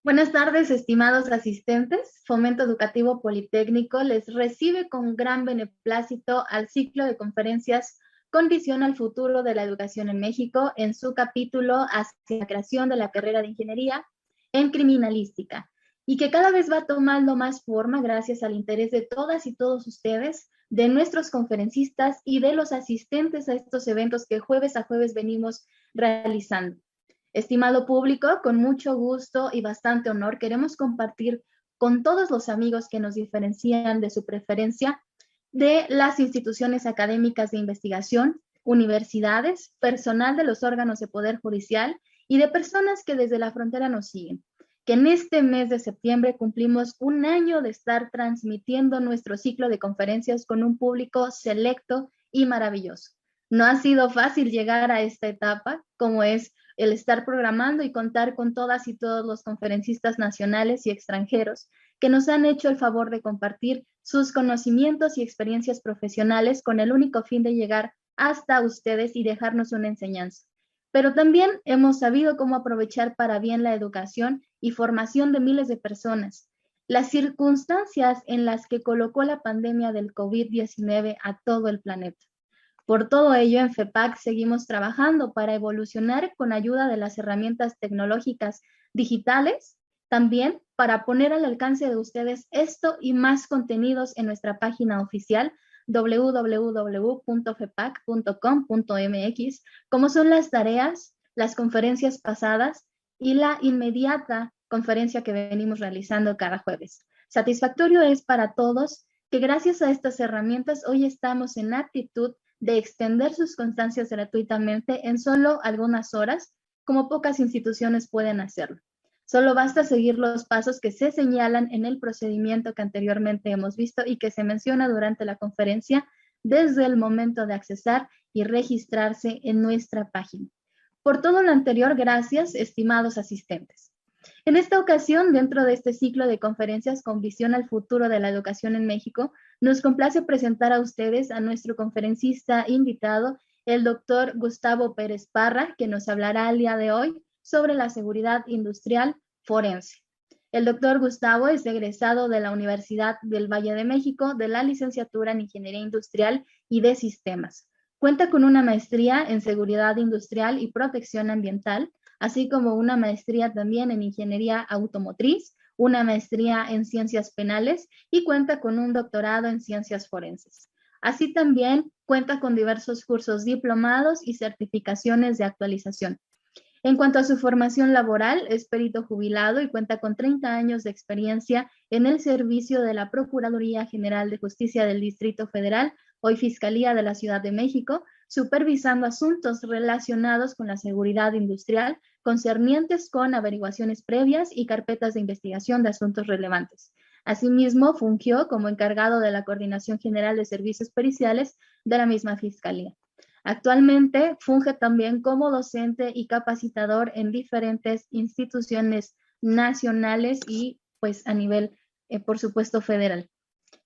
Buenas tardes, estimados asistentes. Fomento Educativo Politécnico les recibe con gran beneplácito al ciclo de conferencias Condición al futuro de la educación en México en su capítulo hacia la creación de la carrera de ingeniería en criminalística y que cada vez va tomando más forma gracias al interés de todas y todos ustedes, de nuestros conferencistas y de los asistentes a estos eventos que jueves a jueves venimos realizando. Estimado público, con mucho gusto y bastante honor queremos compartir con todos los amigos que nos diferencian de su preferencia de las instituciones académicas de investigación, universidades, personal de los órganos de poder judicial y de personas que desde la frontera nos siguen, que en este mes de septiembre cumplimos un año de estar transmitiendo nuestro ciclo de conferencias con un público selecto y maravilloso. No ha sido fácil llegar a esta etapa, como es el estar programando y contar con todas y todos los conferencistas nacionales y extranjeros que nos han hecho el favor de compartir sus conocimientos y experiencias profesionales con el único fin de llegar hasta ustedes y dejarnos una enseñanza. Pero también hemos sabido cómo aprovechar para bien la educación y formación de miles de personas. Las circunstancias en las que colocó la pandemia del COVID-19 a todo el planeta. Por todo ello, en FEPAC seguimos trabajando para evolucionar con ayuda de las herramientas tecnológicas digitales, también para poner al alcance de ustedes esto y más contenidos en nuestra página oficial www.fepac.com.mx, como son las tareas, las conferencias pasadas y la inmediata conferencia que venimos realizando cada jueves. Satisfactorio es para todos que gracias a estas herramientas hoy estamos en aptitud de extender sus constancias gratuitamente en solo algunas horas, como pocas instituciones pueden hacerlo. Solo basta seguir los pasos que se señalan en el procedimiento que anteriormente hemos visto y que se menciona durante la conferencia desde el momento de accesar y registrarse en nuestra página. Por todo lo anterior, gracias, estimados asistentes. En esta ocasión, dentro de este ciclo de conferencias con visión al futuro de la educación en México, nos complace presentar a ustedes a nuestro conferencista invitado, el doctor Gustavo Pérez Parra, que nos hablará el día de hoy sobre la seguridad industrial forense. El doctor Gustavo es egresado de la Universidad del Valle de México de la licenciatura en Ingeniería Industrial y de Sistemas. Cuenta con una maestría en Seguridad Industrial y Protección Ambiental, así como una maestría también en Ingeniería Automotriz, una maestría en Ciencias Penales y cuenta con un doctorado en Ciencias Forenses. Así también cuenta con diversos cursos diplomados y certificaciones de actualización. En cuanto a su formación laboral, es perito jubilado y cuenta con 30 años de experiencia en el servicio de la Procuraduría General de Justicia del Distrito Federal, hoy Fiscalía de la Ciudad de México, supervisando asuntos relacionados con la seguridad industrial, concernientes con averiguaciones previas y carpetas de investigación de asuntos relevantes. Asimismo, fungió como encargado de la Coordinación General de Servicios Periciales de la misma Fiscalía. Actualmente funge también como docente y capacitador en diferentes instituciones nacionales y pues a nivel, por supuesto, federal.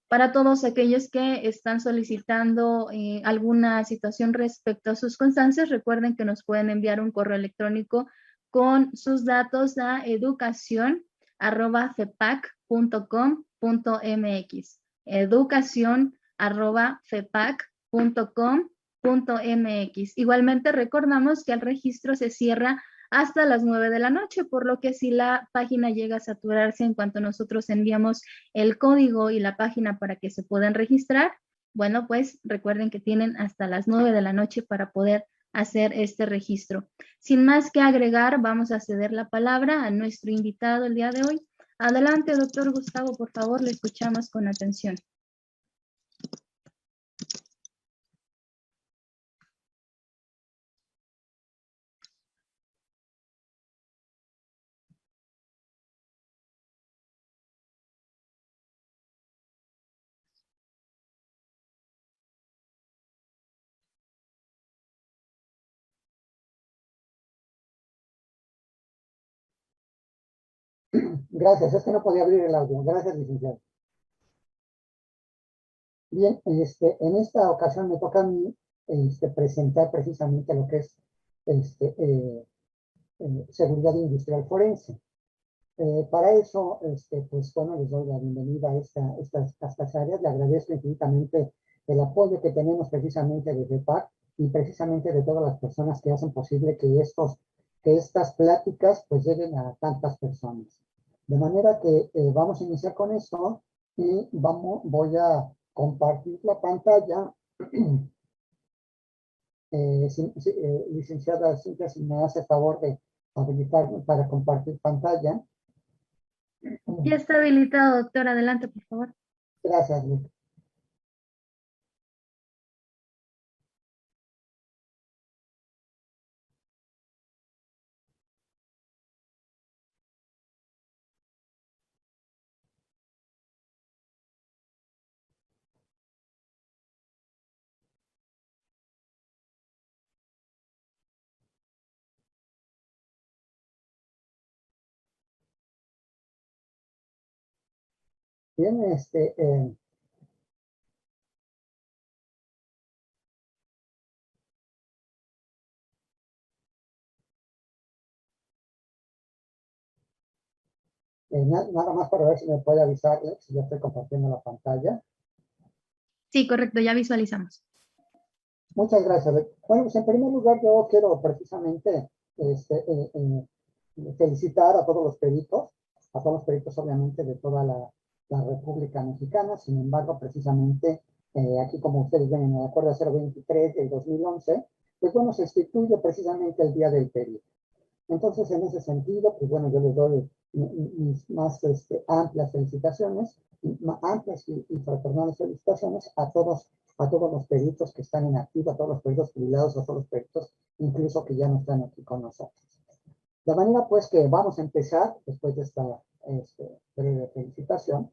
Para todos aquellos que están solicitando alguna situación respecto a sus constancias, recuerden que nos pueden enviar un correo electrónico con sus datos a educacion@fepac.com.mx. educacion@fepac.com.mx. Igualmente recordamos que el registro se cierra hasta las 9 de la noche, por lo que si la página llega a saturarse en cuanto nosotros enviamos el código y la página para que se puedan registrar, bueno, pues recuerden que tienen hasta las 9 de la noche para poder hacer este registro. Sin más que agregar, vamos a ceder la palabra a nuestro invitado el día de hoy. Adelante, doctor Gustavo, por favor, le escuchamos con atención. Gracias, es que no podía abrir el audio. Gracias, licenciado. Bien, en esta ocasión me toca a mí presentar precisamente lo que es seguridad industrial forense. Para eso, pues bueno, les doy la bienvenida a estas áreas. Le agradezco infinitamente el apoyo que tenemos precisamente desde PAC y precisamente de todas las personas que hacen posible que estas pláticas pues lleguen a tantas personas. De manera que vamos a iniciar con esto y voy a compartir la pantalla. Licenciada Cintia, si me hace favor de habilitarme para compartir pantalla. Ya está habilitado, doctor. Adelante, por favor. Gracias, Luke. Bien, nada más para ver si me puede avisarle si ya estoy compartiendo la pantalla. Sí, correcto, ya visualizamos. Muchas gracias. Bueno, pues en primer lugar yo quiero precisamente felicitar a todos los peritos obviamente de toda la República Mexicana. Sin embargo, precisamente aquí como ustedes ven en el acuerdo 023 del 2011, pues bueno, se instituye precisamente el Día del Perito. Entonces, en ese sentido, pues bueno, yo les doy mis más amplias felicitaciones, amplias y fraternales felicitaciones a todos los peritos que están en activo, a todos los peritos jubilados, a todos los peritos incluso que ya no están aquí con nosotros. De manera pues que vamos a empezar, después de esta breve felicitación,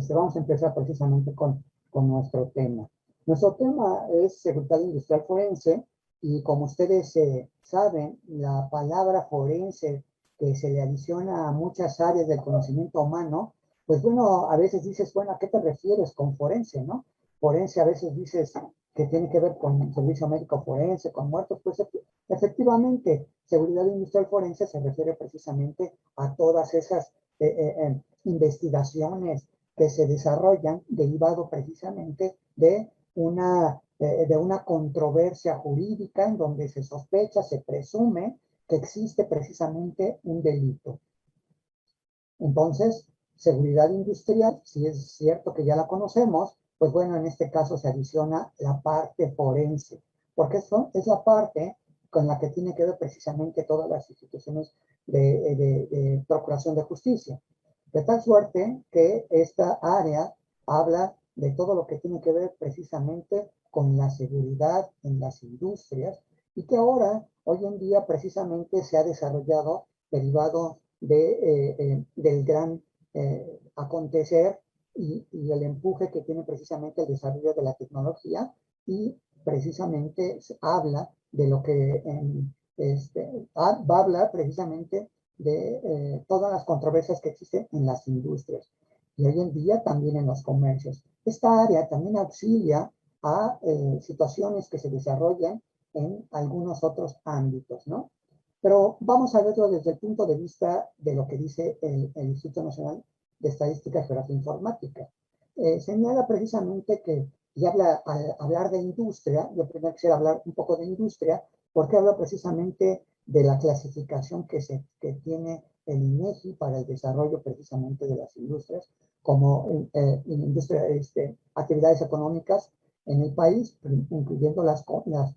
vamos a empezar precisamente con nuestro tema. Nuestro tema es seguridad industrial forense y como ustedes saben, la palabra forense que se le adiciona a muchas áreas del conocimiento humano, pues bueno, a veces dices, bueno, ¿a qué te refieres con forense, no? Forense a veces dices que tiene que ver con servicio médico forense, con muertos, pues efectivamente, seguridad industrial forense se refiere precisamente a todas esas investigaciones que se desarrollan derivado precisamente de una controversia jurídica en donde se sospecha, se presume que existe precisamente un delito. Entonces, seguridad industrial, si es cierto que ya la conocemos, pues bueno, en este caso se adiciona la parte forense, porque eso es la parte con la que tiene que ver precisamente todas las instituciones de procuración de justicia. De tal suerte que esta área habla de todo lo que tiene que ver precisamente con la seguridad en las industrias y que ahora, hoy en día, precisamente se ha desarrollado derivado del gran acontecer y el empuje que tiene precisamente el desarrollo de la tecnología y precisamente habla de lo que va a hablar precisamente de todas las controversias que existen en las industrias y hoy en día también en los comercios. Esta área también auxilia a situaciones que se desarrollan en algunos otros ámbitos, ¿no? Pero vamos a verlo desde el punto de vista de lo que dice el Instituto Nacional de Estadística y Geografía Informática. Señala precisamente que, y al hablar de industria, yo primero quisiera hablar un poco de industria, porque habla precisamente de la clasificación que tiene el INEGI para el desarrollo precisamente de las industrias, como industria, actividades económicas en el país, incluyendo las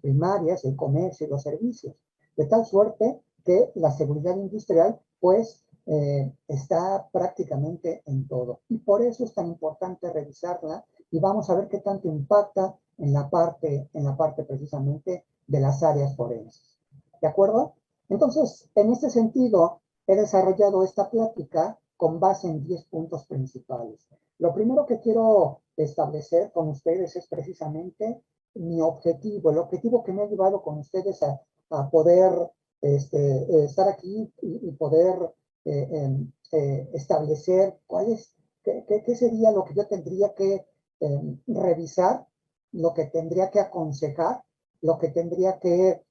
primarias, el comercio y los servicios. De tal suerte que la seguridad industrial, pues, está prácticamente en todo. Y por eso es tan importante revisarla y vamos a ver qué tanto impacta en la parte precisamente de las áreas forenses. ¿De acuerdo? Entonces, en este sentido, he desarrollado esta plática con base en 10 puntos principales. Lo primero que quiero establecer con ustedes es precisamente mi objetivo, el objetivo que me ha llevado con ustedes a poder estar aquí y poder establecer qué sería lo que yo tendría que revisar, lo que tendría que aconsejar, lo que tendría que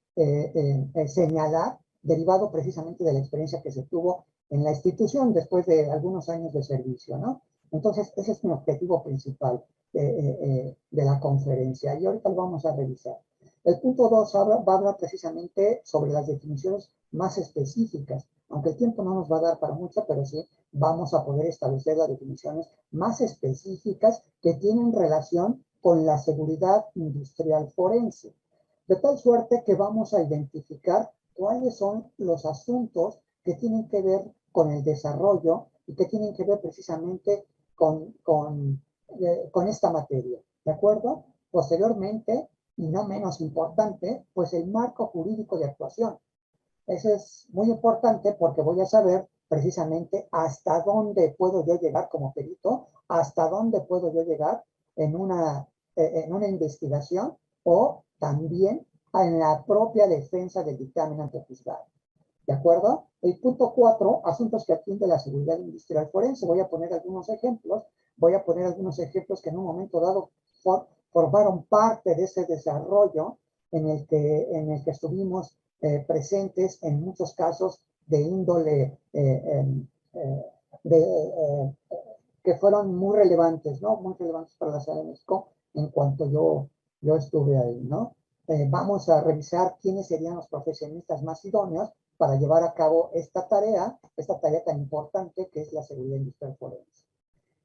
señalar, derivado precisamente de la experiencia que se tuvo en la institución después de algunos años de servicio, ¿no? Entonces, ese es mi objetivo principal de la conferencia y ahorita lo vamos a revisar. El punto 2 va a hablar precisamente sobre las definiciones más específicas, aunque el tiempo no nos va a dar para mucho, pero sí vamos a poder establecer las definiciones más específicas que tienen relación con la seguridad industrial forense. De tal suerte que vamos a identificar cuáles son los asuntos que tienen que ver con el desarrollo y que tienen que ver precisamente con esta materia, ¿de acuerdo? Posteriormente, y no menos importante, pues el marco jurídico de actuación. Eso es muy importante porque voy a saber precisamente hasta dónde puedo yo llegar como perito, hasta dónde puedo yo llegar en una investigación o también en la propia defensa del dictamen ante juzgado. ¿De acuerdo? El punto 4, asuntos que atiende la seguridad industrial forense. Voy a poner algunos ejemplos. Voy a poner algunos ejemplos que en un momento dado formaron parte de ese desarrollo en el que estuvimos presentes en muchos casos de índole que fueron muy relevantes, ¿no? Muy relevantes para la ciudad de México en cuanto yo estuve ahí, ¿no? Vamos a revisar quiénes serían los profesionistas más idóneos para llevar a cabo esta tarea tan importante que es la seguridad industrial forense.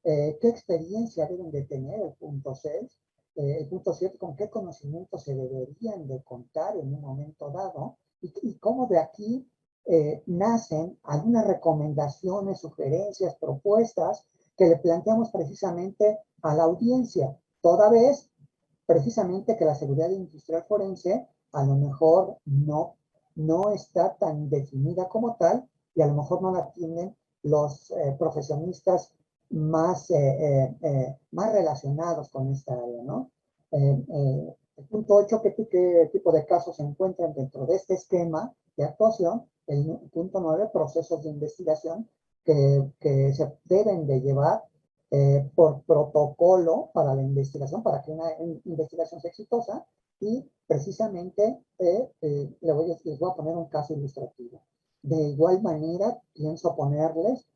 ¿Qué experiencia deben de tener? El punto 6. El punto 7, ¿con qué conocimientos se deberían de contar en un momento dado? Y cómo de aquí nacen algunas recomendaciones, sugerencias, propuestas que le planteamos precisamente a la audiencia, toda vez precisamente que la seguridad industrial forense a lo mejor no está tan definida como tal y a lo mejor no la tienen los profesionistas más relacionados con esta área, ¿no? El punto 8, ¿qué tipo de casos se encuentran dentro de este esquema de actuación? El punto 9, procesos de investigación que se deben de llevar por protocolo para la investigación, para que una investigación sea exitosa, y precisamente les voy a poner un caso ilustrativo. De igual manera, pienso ponerles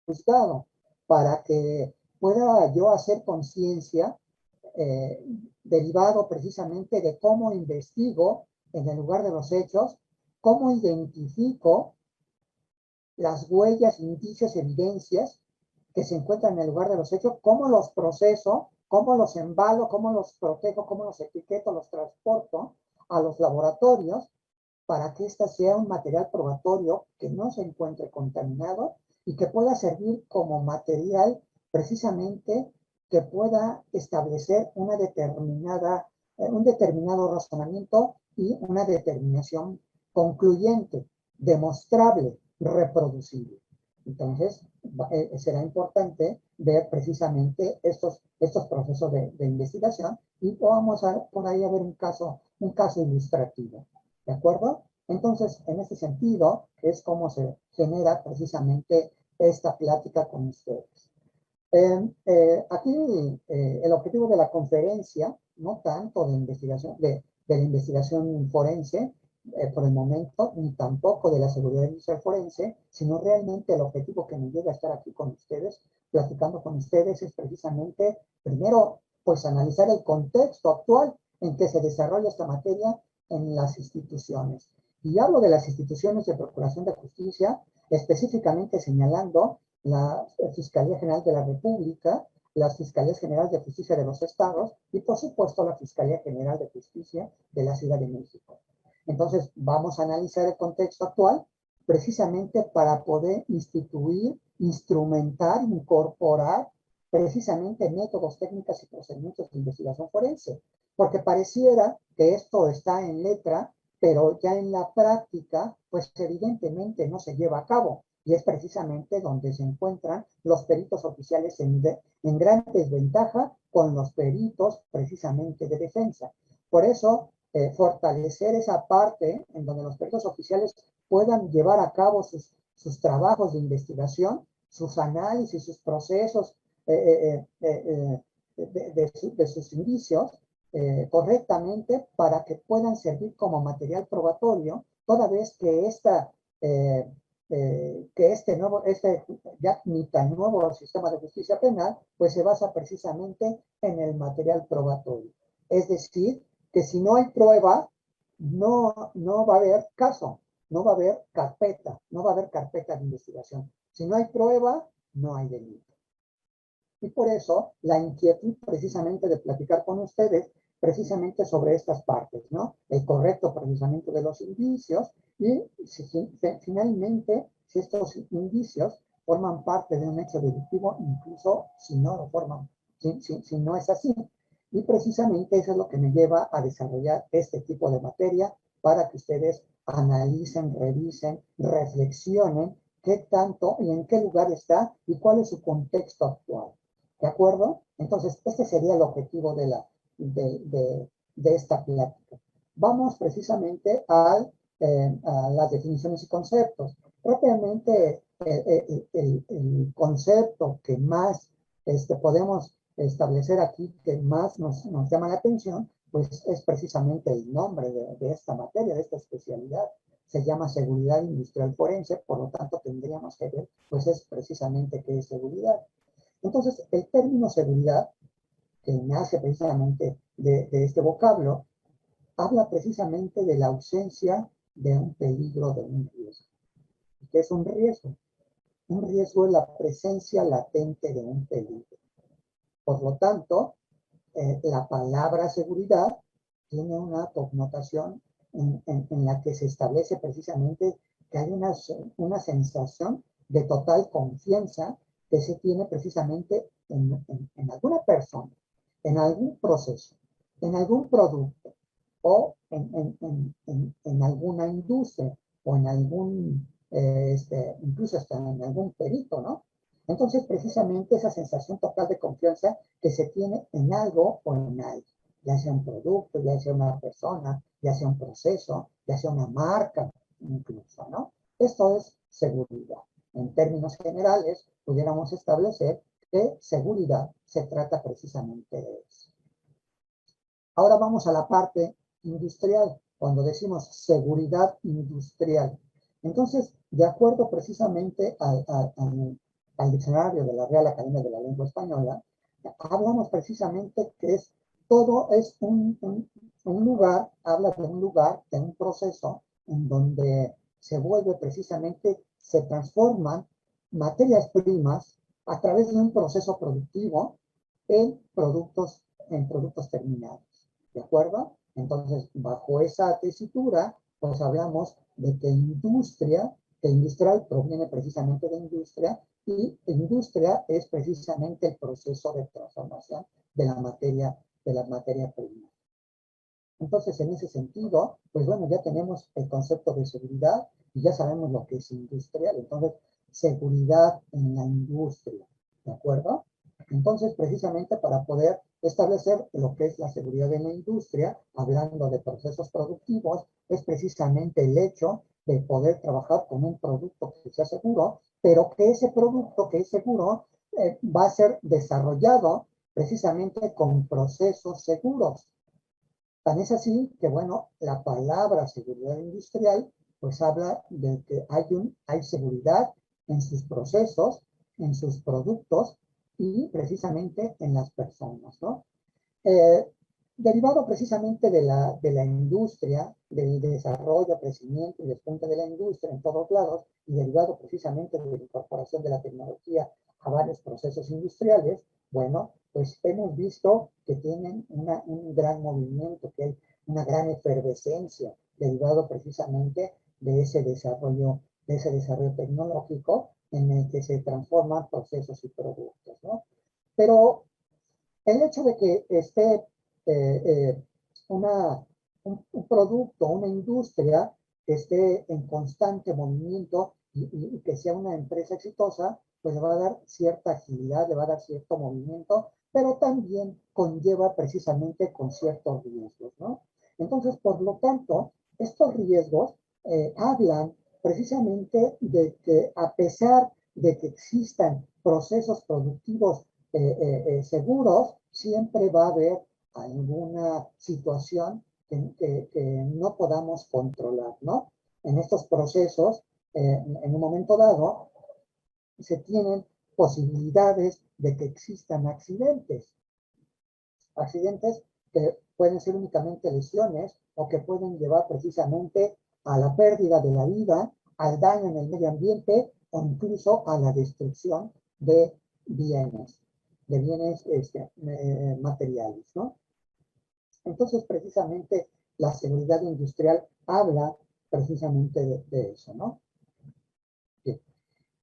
juzgado para que pueda yo hacer conciencia derivado precisamente de cómo investigo en el lugar de los hechos, cómo identifico las huellas, indicios, evidencias que se encuentran en el lugar de los hechos, cómo los proceso, cómo los embalo, cómo los protejo, cómo los etiqueto, los transporto a los laboratorios para que ésta sea un material probatorio que no se encuentre contaminado y que pueda servir como material precisamente que pueda establecer un determinado razonamiento y una determinación concluyente, demostrable, reproducible. Entonces, será importante ver precisamente estos procesos de investigación y vamos a por ahí a ver un caso ilustrativo. ¿De acuerdo? Entonces, en ese sentido, es como se genera precisamente esta plática con ustedes. Aquí el objetivo de la conferencia, no tanto de investigación, de la investigación forense, por el momento, ni tampoco de la seguridad industrial forense, sino realmente el objetivo que me lleva a estar aquí con ustedes, platicando con ustedes, es precisamente, primero, pues analizar el contexto actual en que se desarrolla esta materia en las instituciones. Y hablo de las instituciones de Procuración de Justicia, específicamente señalando la Fiscalía General de la República, las Fiscalías Generales de Justicia de los Estados y, por supuesto, la Fiscalía General de Justicia de la Ciudad de México. Entonces, vamos a analizar el contexto actual precisamente para poder instituir, instrumentar, incorporar precisamente métodos, técnicas y procedimientos de investigación forense. Porque pareciera que esto está en letra, pero ya en la práctica, pues evidentemente no se lleva a cabo. Y es precisamente donde se encuentran los peritos oficiales en gran desventaja con los peritos precisamente de defensa. Por eso, fortalecer esa parte en donde los peritos oficiales puedan llevar a cabo sus trabajos de investigación, sus análisis, sus procesos de sus indicios correctamente para que puedan servir como material probatorio, toda vez que esta que este ya ni tan nuevo sistema de justicia penal, pues se basa precisamente en el material probatorio. Es decir, que si no hay prueba, no va a haber caso, no va a haber carpeta, no va a haber carpeta de investigación. Si no hay prueba, no hay delito. Y por eso la inquietud precisamente de platicar con ustedes precisamente sobre estas partes, ¿no? El correcto procesamiento de los indicios y finalmente si estos indicios forman parte de un hecho delictivo, incluso si no lo forman, si no es así. Y precisamente eso es lo que me lleva a desarrollar este tipo de materia para que ustedes analicen, revisen, reflexionen qué tanto y en qué lugar está y cuál es su contexto actual. ¿De acuerdo? Entonces, este sería el objetivo de esta plática. Vamos precisamente a las definiciones y conceptos. Rápidamente, el concepto que más podemos establecer aquí, que más nos llama la atención, pues es precisamente el nombre de esta materia, de esta especialidad. Se llama seguridad industrial forense, por lo tanto tendríamos que ver, pues es precisamente qué es seguridad. Entonces, el término seguridad, que nace precisamente de este vocablo, habla precisamente de la ausencia de un peligro, de un riesgo. ¿Qué es un riesgo? Un riesgo es la presencia latente de un peligro. Por lo tanto, la palabra seguridad tiene una connotación en la que se establece precisamente que hay una sensación de total confianza que se tiene precisamente en alguna persona, en algún proceso, en algún producto o en alguna industria o en algún, incluso hasta en algún perito, ¿no? Entonces, precisamente esa sensación total de confianza que se tiene en algo o en alguien, ya sea un producto, ya sea una persona, ya sea un proceso, ya sea una marca, incluso, ¿no? Esto es seguridad. En términos generales, pudiéramos establecer que seguridad se trata precisamente de eso. Ahora vamos a la parte industrial, cuando decimos seguridad industrial. Entonces, de acuerdo precisamente al diccionario de la Real Academia de la Lengua Española, hablamos precisamente que todo es un lugar, habla de un lugar, de un proceso en donde se vuelve precisamente, se transforman materias primas a través de un proceso productivo en productos terminados. ¿De acuerdo? Entonces, bajo esa tesitura, pues hablamos de que que industrial proviene precisamente de industria, y industria es precisamente el proceso de transformación de la materia prima. Entonces, en ese sentido, pues bueno, ya tenemos el concepto de seguridad y ya sabemos lo que es industrial. Entonces, seguridad en la industria, ¿de acuerdo? Entonces, precisamente para poder establecer lo que es la seguridad en la industria, hablando de procesos productivos, es precisamente el hecho de poder trabajar con un producto que sea seguro, pero que ese producto que es seguro va a ser desarrollado precisamente con procesos seguros. Tan es así que, bueno, la palabra seguridad industrial, pues habla de que hay seguridad en sus procesos, en sus productos y precisamente en las personas, ¿no? Eh, Derivado precisamente de la industria, del desarrollo, crecimiento y despunte de la industria en todos lados, y derivado precisamente de la incorporación de la tecnología a varios procesos industriales, bueno, pues hemos visto que tienen un gran movimiento, que hay una gran efervescencia derivado precisamente de ese desarrollo tecnológico en el que se transforman procesos y productos, ¿no? Pero el hecho de que esté un producto, una industria que esté en constante movimiento y que sea una empresa exitosa, pues le va a dar cierta agilidad, le va a dar cierto movimiento, pero también conlleva precisamente con ciertos riesgos, ¿no? Entonces, por lo tanto, estos riesgos hablan precisamente de que a pesar de que existan procesos productivos seguros, siempre va a haber alguna situación que no podamos controlar, ¿no? En estos procesos en un momento dado, se tienen posibilidades de que existan accidentes. Accidentes que pueden ser únicamente lesiones o que pueden llevar precisamente a la pérdida de la vida, al daño en el medio ambiente o incluso a la destrucción de bienes, materiales, ¿no? Entonces, precisamente, la seguridad industrial habla precisamente de eso, ¿no? Bien.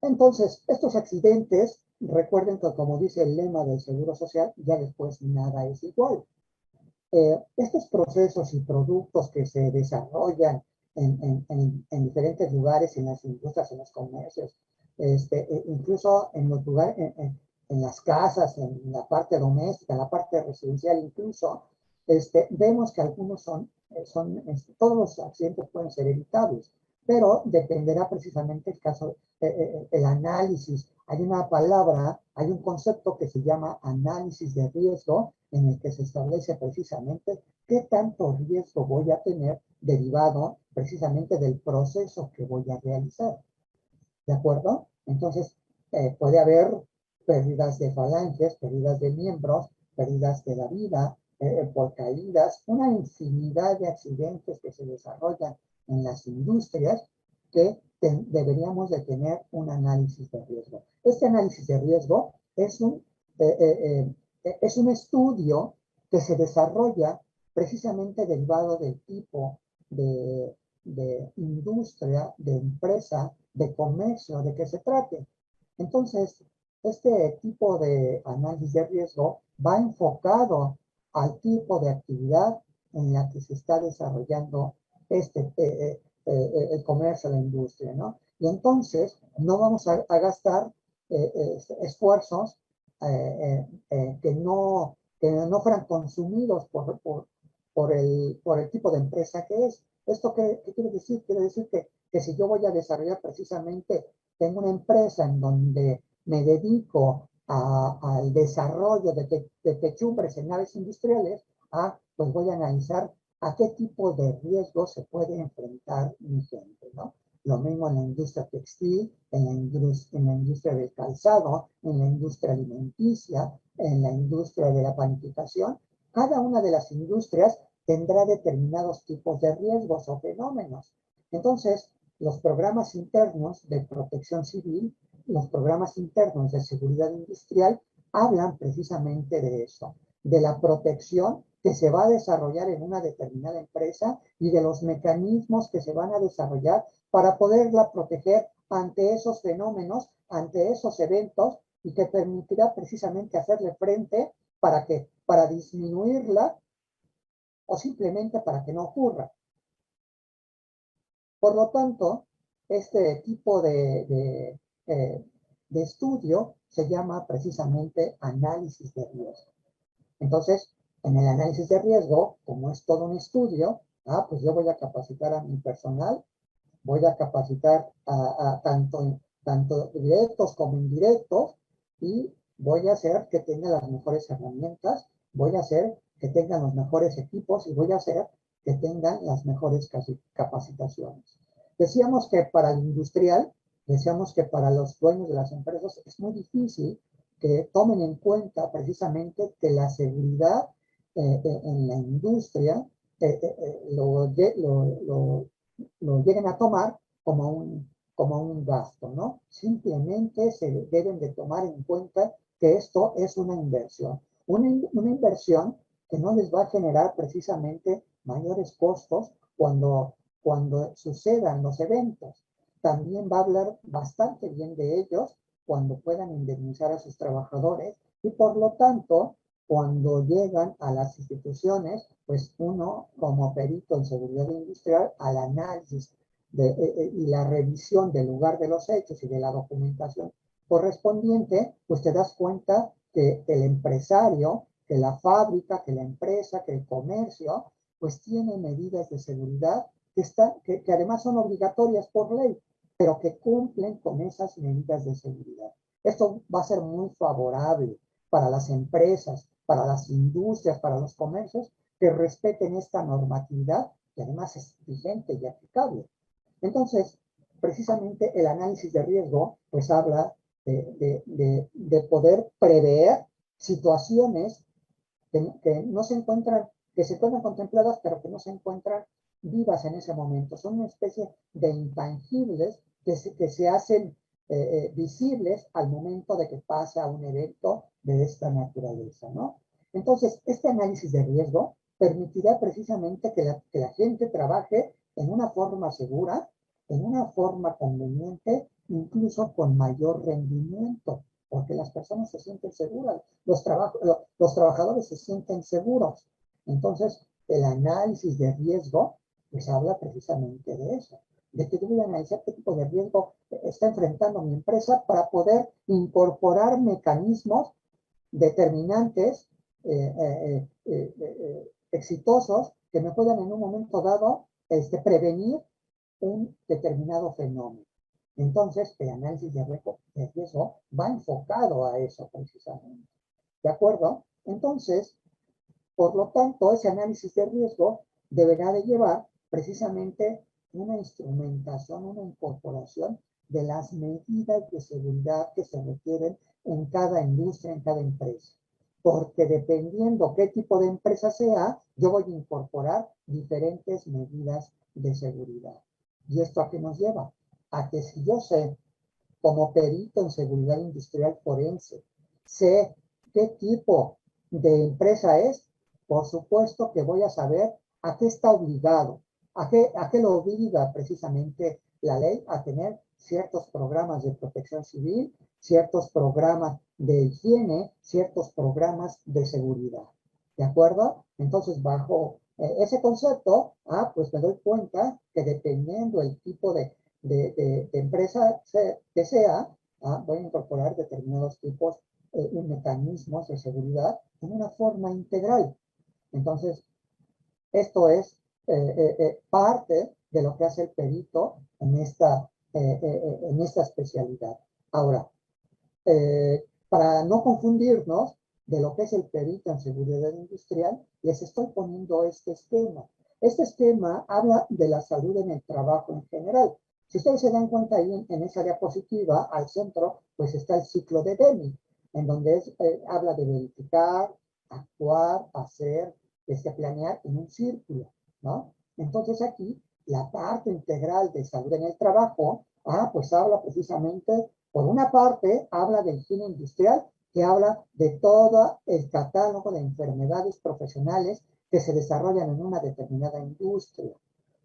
Entonces, estos accidentes, recuerden que como dice el lema del Seguro Social, ya después nada es igual. Estos procesos y productos que se desarrollan en diferentes lugares, en las industrias, en los comercios, incluso en los lugares, en las casas, en la parte doméstica, en la parte residencial incluso, vemos que algunos todos los accidentes pueden ser evitables, pero dependerá precisamente el caso, el análisis. Hay una palabra, hay un concepto que se llama análisis de riesgo, en el que se establece precisamente qué tanto riesgo voy a tener derivado precisamente del proceso que voy a realizar. ¿De acuerdo? Entonces, puede haber pérdidas de falanges, pérdidas de miembros, pérdidas de la vida, por caídas, una infinidad de accidentes que se desarrollan en las industrias que deberíamos de tener un análisis de riesgo. Este análisis de riesgo es un estudio que se desarrolla precisamente derivado del tipo de industria, de empresa, de comercio, de que se trate. Entonces, este tipo de análisis de riesgo va enfocado al tipo de actividad en la que se está desarrollando el comercio, la industria, ¿no? Y entonces no vamos a gastar esfuerzos que no fueran consumidos por el tipo de empresa que es. ¿Esto qué quiere decir? Quiere decir que si yo voy a desarrollar precisamente, tengo una empresa en donde me dedico al desarrollo de techumbres en naves industriales, pues voy a analizar a qué tipo de riesgo se puede enfrentar mi gente, ¿no? Lo mismo en la industria textil, en la industria del calzado, en la industria alimenticia, en la industria de la panificación. Cada una de las industrias tendrá determinados tipos de riesgos o fenómenos. Entonces, los programas internos de protección civil, los programas internos de seguridad industrial, hablan precisamente de eso, de la protección que se va a desarrollar en una determinada empresa y de los mecanismos que se van a desarrollar para poderla proteger ante esos fenómenos, ante esos eventos, y que permitirá precisamente hacerle frente para disminuirla o simplemente para que no ocurra. Por lo tanto, este tipo de estudio se llama precisamente análisis de riesgo. Entonces, en el análisis de riesgo, como es todo un estudio, pues yo voy a capacitar a mi personal, voy a capacitar a tanto directos como indirectos, y voy a hacer que tengan las mejores herramientas, voy a hacer que tengan los mejores equipos y voy a hacer que tengan las mejores capacitaciones. Decíamos que para el industrial, decíamos que para los dueños de las empresas es muy difícil que tomen en cuenta precisamente que la seguridad en la industria lo lleguen a tomar como un gasto, ¿no? Simplemente se deben de tomar en cuenta que esto es una inversión. Una inversión que no les va a generar precisamente mayores costos cuando sucedan los eventos. También va a hablar bastante bien de ellos cuando puedan indemnizar a sus trabajadores, y por lo tanto, cuando llegan a las instituciones, pues uno como perito en seguridad industrial, al análisis y la revisión del lugar de los hechos y de la documentación correspondiente, pues te das cuenta que el empresario, que la fábrica, que la empresa, que el comercio, pues tiene medidas de seguridad que además son obligatorias por ley, pero que cumplen con esas medidas de seguridad. Esto va a ser muy favorable para las empresas, para las industrias, para los comercios, que respeten esta normatividad, que además es vigente y aplicable. Entonces, precisamente el análisis de riesgo, pues habla de poder prever situaciones que no se encuentran, que se encuentran contempladas, pero que no se encuentran vivas en ese momento. Son una especie de intangibles que se hacen visibles al momento de que pasa un evento de esta naturaleza, ¿no? Entonces, este análisis de riesgo permitirá precisamente que la gente trabaje en una forma segura, en una forma conveniente, incluso con mayor rendimiento, porque las personas se sienten seguras, los trabajadores se sienten seguros. Entonces, el análisis de riesgo, pues habla precisamente de eso, de que yo voy a analizar qué tipo de riesgo está enfrentando mi empresa para poder incorporar mecanismos determinantes exitosos que me puedan en un momento dado prevenir un determinado fenómeno. Entonces, el análisis de riesgo va enfocado a eso precisamente. ¿De acuerdo? Entonces, por lo tanto, ese análisis de riesgo deberá de llevar precisamente una instrumentación, una incorporación de las medidas de seguridad que se requieren en cada industria, en cada empresa. Porque dependiendo qué tipo de empresa sea, yo voy a incorporar diferentes medidas de seguridad. ¿Y esto a qué nos lleva? A que si yo sé, como perito en seguridad industrial forense, sé qué tipo de empresa es, por supuesto que voy a saber a qué está obligado, a qué lo obliga precisamente la ley a tener ciertos programas de protección civil, ciertos programas de higiene, ciertos programas de seguridad. ¿De acuerdo? Entonces, bajo ese concepto, pues me doy cuenta que dependiendo el tipo de empresa que sea, voy a incorporar determinados tipos y mecanismos de seguridad en una forma integral. Entonces, esto es parte de lo que hace el perito en esta especialidad. Ahora, para no confundirnos de lo que es el perito en seguridad industrial, les estoy poniendo este esquema. Este esquema habla de la salud en el trabajo en general. Si ustedes se dan cuenta ahí en esa diapositiva, al centro, pues está el ciclo de Deming, en donde habla de verificar, actuar, hacer, planear en un círculo, ¿no? Entonces aquí, la parte integral de salud en el trabajo, pues habla precisamente, por una parte, habla de higiene industrial, que habla de todo el catálogo de enfermedades profesionales que se desarrollan en una determinada industria.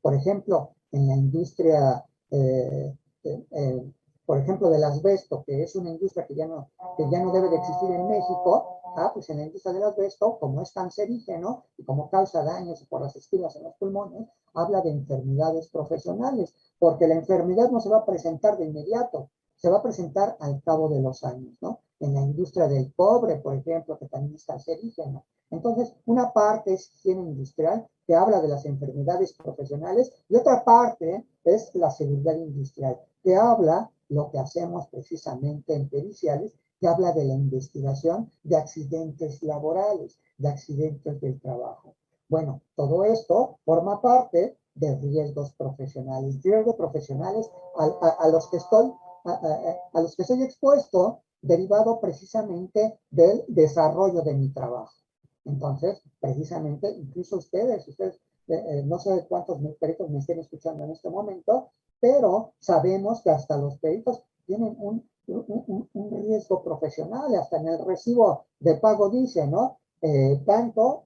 Por ejemplo, en la industria, por ejemplo, del asbesto, que es una industria que ya no debe de existir en México, pues en la industria del asbesto, como es cancerígeno y como causa daños por las espinas en los pulmones, habla de enfermedades profesionales, porque la enfermedad no se va a presentar de inmediato, se va a presentar al cabo de los años, ¿no? En la industria del cobre, por ejemplo, que también es cancerígeno. Entonces, una parte es higiene industrial, que habla de las enfermedades profesionales, y otra parte es la seguridad industrial, que habla lo que hacemos precisamente en periciales, que habla de la investigación de accidentes laborales, de accidentes del trabajo. Bueno, todo esto forma parte de riesgos profesionales, riesgos profesionales a los que estoy expuesto derivado precisamente del desarrollo de mi trabajo. Entonces, precisamente, incluso ustedes no sé cuántos peritos me estén escuchando en este momento, pero sabemos que hasta los peritos tienen un riesgo profesional, hasta en el recibo de pago dice, ¿no? Tanto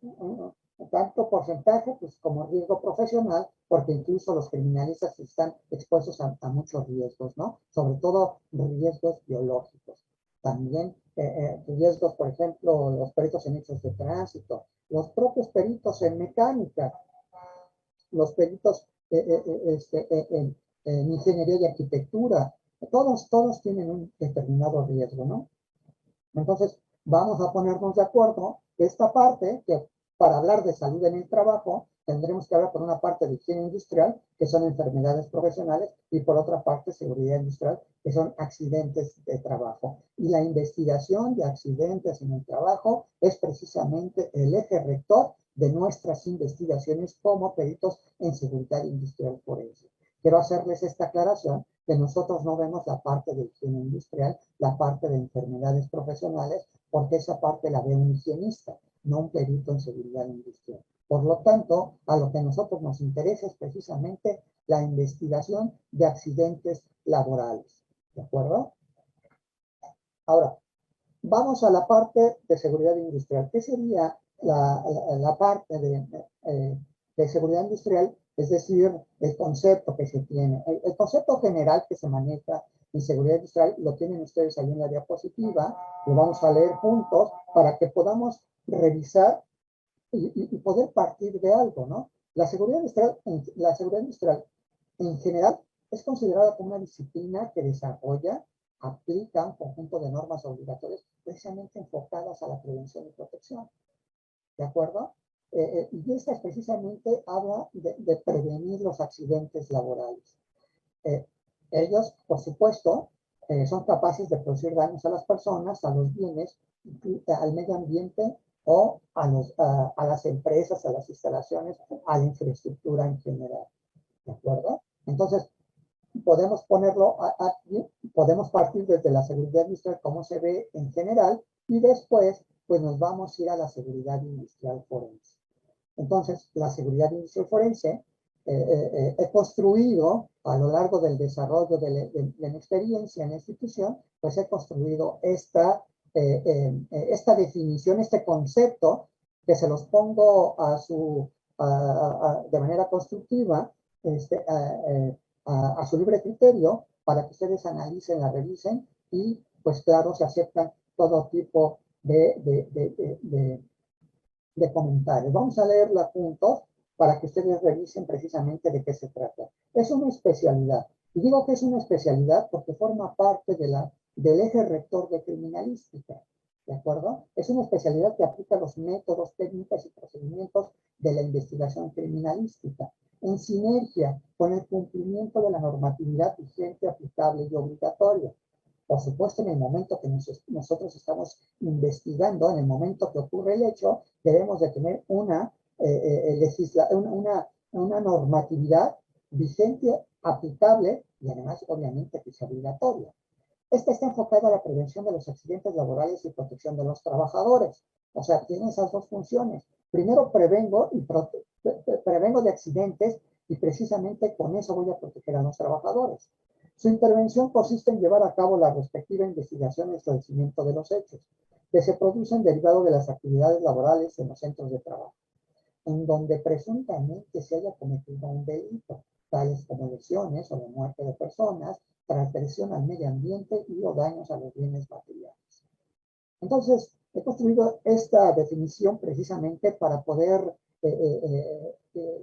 porcentaje pues, como riesgo profesional, porque incluso los criminalistas están expuestos a muchos riesgos, ¿no? Sobre todo riesgos biológicos. También riesgos, por ejemplo, los peritos en hechos de tránsito, los propios peritos en mecánica, los peritos en ingeniería y arquitectura, todos tienen un determinado riesgo, ¿no? Entonces, vamos a ponernos de acuerdo que esta parte, que para hablar de salud en el trabajo, tendremos que hablar por una parte de higiene industrial, que son enfermedades profesionales, y por otra parte, seguridad industrial, que son accidentes de trabajo. Y la investigación de accidentes en el trabajo es precisamente el eje rector de nuestras investigaciones como peritos en seguridad industrial forense. Quiero hacerles esta aclaración que nosotros no vemos la parte de higiene industrial, la parte de enfermedades profesionales, porque esa parte la ve un higienista, no un perito en seguridad industrial. Por lo tanto, a lo que a nosotros nos interesa es precisamente la investigación de accidentes laborales. ¿De acuerdo? Ahora, vamos a la parte de seguridad industrial. ¿Qué sería la parte de seguridad industrial? Es decir, el concepto que se tiene. El concepto general que se maneja en seguridad industrial lo tienen ustedes ahí en la diapositiva. Lo vamos a leer juntos para que podamos revisar y poder partir de algo, ¿no? La seguridad industrial en general es considerada como una disciplina que desarrolla, aplica un conjunto de normas obligatorias precisamente enfocadas a la prevención y protección. ¿De acuerdo? Y esta precisamente habla de prevenir los accidentes laborales. Ellos, por supuesto, son capaces de producir daños a las personas, a los bienes, al medio ambiente o a las empresas, a las instalaciones, a la infraestructura en general. ¿De acuerdo? Entonces, podemos ponerlo aquí, podemos partir desde la seguridad industrial como se ve en general y después pues nos vamos a ir a la seguridad industrial forense. Entonces, la seguridad industrial forense he construido a lo largo del desarrollo de mi experiencia en la institución, pues he construido esta definición, este concepto que se los pongo de manera constructiva a su libre criterio para que ustedes analicen, la revisen y pues claro, se aceptan todo tipo de comentarios. Vamos a leerla juntos para que ustedes revisen precisamente de qué se trata. Es una especialidad. Y digo que es una especialidad porque forma parte del eje rector de criminalística. ¿De acuerdo? Es una especialidad que aplica los métodos, técnicas y procedimientos de la investigación criminalística en sinergia con el cumplimiento de la normatividad vigente, aplicable y obligatoria. Por supuesto, en el momento que nosotros estamos investigando, en el momento que ocurre el hecho, debemos de tener una normatividad vigente, aplicable y además, obviamente, que sea obligatoria. Esta está enfocada a la prevención de los accidentes laborales y protección de los trabajadores. O sea, tiene esas dos funciones. Primero, prevengo de accidentes y precisamente con eso voy a proteger a los trabajadores. Su intervención consiste en llevar a cabo la respectiva investigación y esclarecimiento de los hechos que se producen derivado de las actividades laborales en los centros de trabajo, en donde presuntamente se haya cometido un delito, tales como lesiones o la muerte de personas, transgresión al medio ambiente y o daños a los bienes materiales. Entonces, he construido esta definición precisamente para poder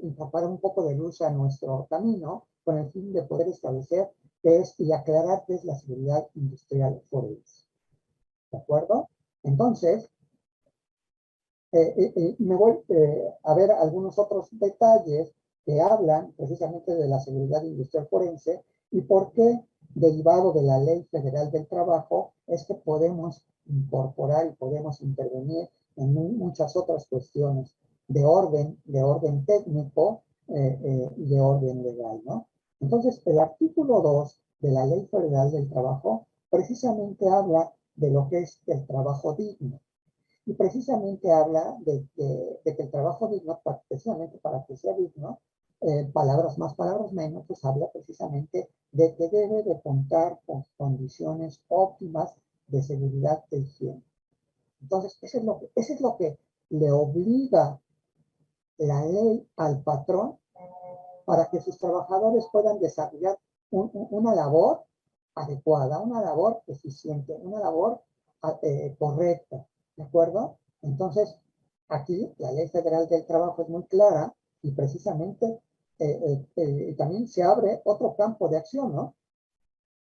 incorporar un poco de luz a nuestro camino con el fin de poder establecer qué es y aclarar qué es la seguridad industrial forense. ¿De acuerdo? Entonces, me voy a ver algunos otros detalles que hablan precisamente de la seguridad industrial forense y por qué, derivado de la Ley Federal del Trabajo, es que podemos incorporar y podemos intervenir en muchas otras cuestiones de orden técnico y de orden legal, ¿no? Entonces, el artículo 2 de la Ley Federal del Trabajo precisamente habla de lo que es el trabajo digno. Y precisamente habla de que el trabajo digno, precisamente para que sea digno, palabras más, palabras menos, pues habla precisamente de que debe de contar con condiciones óptimas de seguridad e higiene. Entonces, eso es lo que le obliga la ley al patrón para que sus trabajadores puedan desarrollar una labor adecuada, una labor eficiente, una labor correcta, ¿de acuerdo? Entonces, aquí la Ley Federal del Trabajo es muy clara y precisamente también se abre otro campo de acción, ¿no?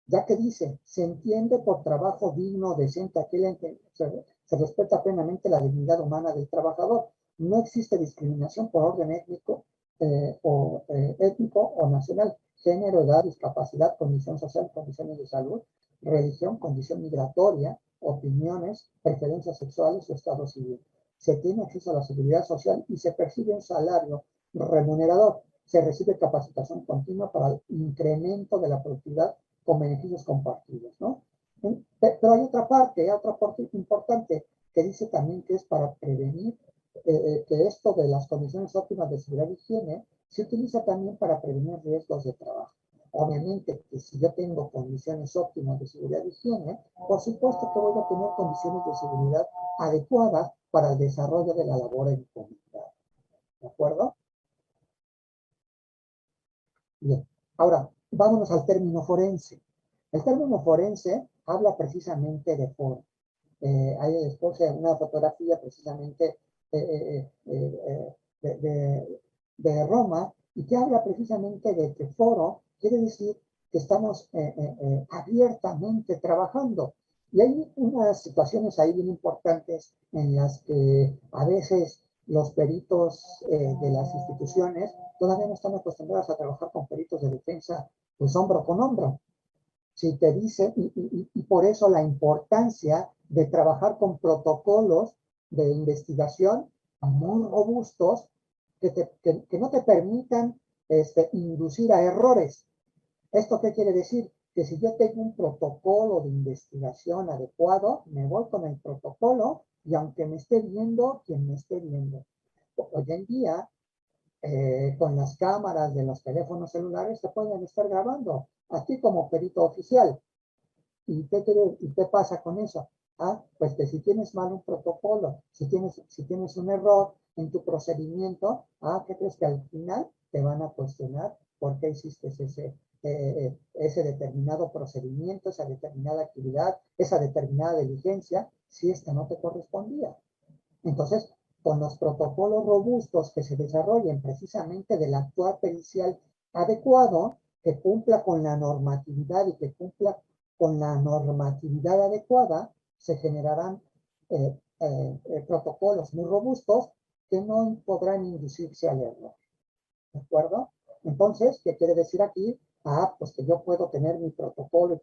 Ya que dice, se entiende por trabajo digno, decente, aquel en que se respeta plenamente la dignidad humana del trabajador. No existe discriminación por orden étnico o nacional, género, edad, discapacidad, condición social, condiciones de salud, religión, condición migratoria, opiniones, preferencias sexuales o estado civil. Se tiene acceso a la seguridad social y se percibe un salario remunerador. Se recibe capacitación continua para el incremento de la productividad con beneficios compartidos, ¿no? Pero hay otra parte importante que dice también que es para prevenir que esto de las condiciones óptimas de seguridad y higiene se utiliza también para prevenir riesgos de trabajo. Obviamente que si yo tengo condiciones óptimas de seguridad y higiene, por supuesto que voy a tener condiciones de seguridad adecuadas para el desarrollo de la labor en comunidad. ¿De acuerdo? Bien. Ahora, vámonos al término forense. El término forense habla precisamente de foro. Hay después una fotografía precisamente de Roma y que habla precisamente de que foro quiere decir que estamos abiertamente trabajando. Y hay unas situaciones ahí bien importantes en las que a veces los peritos de las instituciones todavía no están acostumbrados a trabajar con peritos de defensa, pues hombro con hombro. Si te dice, y por eso la importancia de trabajar con protocolos de investigación muy robustos que no te permitan inducir a errores. ¿Esto qué quiere decir? Que si yo tengo un protocolo de investigación adecuado, me voy con el protocolo y aunque me esté viendo, quien me esté viendo. Hoy en día, con las cámaras de los teléfonos celulares, se pueden estar grabando. Aquí como perito oficial. ¿Y qué pasa con eso? Ah, pues que si tienes mal un protocolo, si tienes un error en tu procedimiento, ¿qué crees? Que al final te van a cuestionar por qué hiciste ese determinado procedimiento, esa determinada actividad, esa determinada diligencia, si esta no te correspondía. Entonces, con los protocolos robustos que se desarrollen precisamente del actuar pericial adecuado, que cumpla con la normatividad y que cumpla con la normatividad adecuada, se generarán protocolos muy robustos que no podrán inducirse al error. ¿De acuerdo? Entonces, ¿qué quiere decir aquí? Pues que yo puedo tener mi protocolo y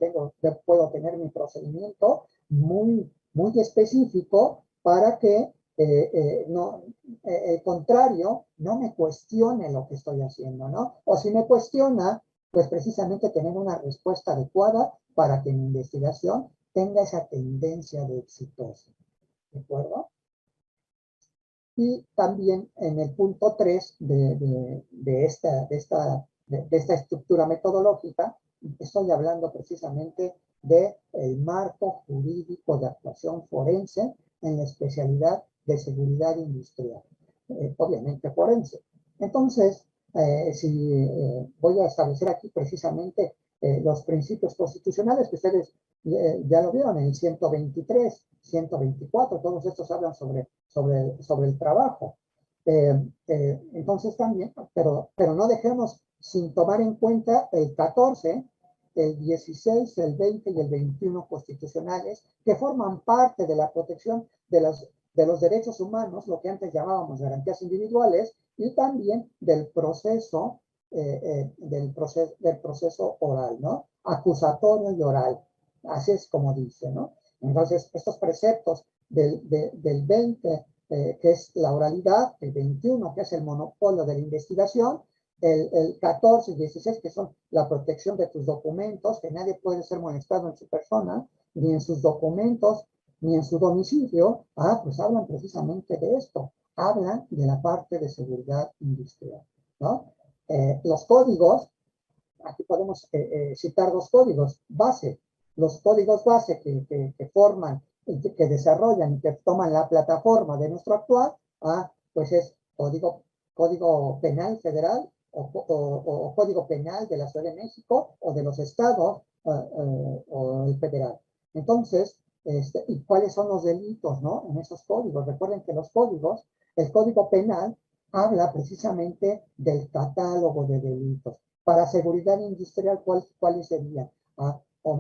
puedo tener mi procedimiento muy, muy específico para que el contrario no me cuestione lo que estoy haciendo, ¿no? O si me cuestiona, pues precisamente tener una respuesta adecuada para que mi investigación tenga esa tendencia de exitosa. ¿De acuerdo? Y también en el punto 3 de esta estructura metodológica, estoy hablando precisamente del marco jurídico de actuación forense en la especialidad de seguridad industrial, obviamente forense. Entonces, voy a establecer aquí precisamente los principios constitucionales que ustedes ya lo vieron en el 123, 124, todos estos hablan sobre el trabajo. Entonces también, pero no dejemos sin tomar en cuenta el 14, el 16, el 20 y el 21 constitucionales, que forman parte de la protección de los derechos humanos, lo que antes llamábamos garantías individuales, y también del proceso oral, ¿no? Acusatorio y oral. Así es como dice, ¿no? Entonces, estos preceptos del 20, que es la oralidad, el 21, que es el monopolio de la investigación, el 14 y 16, que son la protección de tus documentos, que nadie puede ser molestado en su persona, ni en sus documentos, ni en su domicilio, pues hablan precisamente de esto, hablan de la parte de seguridad industrial, ¿no? Los códigos, aquí podemos citar dos códigos base. Los códigos base que forman, que desarrollan y que toman la plataforma de nuestro actuar, pues es código penal federal o código penal de la Ciudad de México o de los estados o el federal. Entonces, ¿y cuáles son los delitos, no? En esos códigos. Recuerden que los códigos, el código penal habla precisamente del catálogo de delitos. Para seguridad industrial, ¿cuáles serían?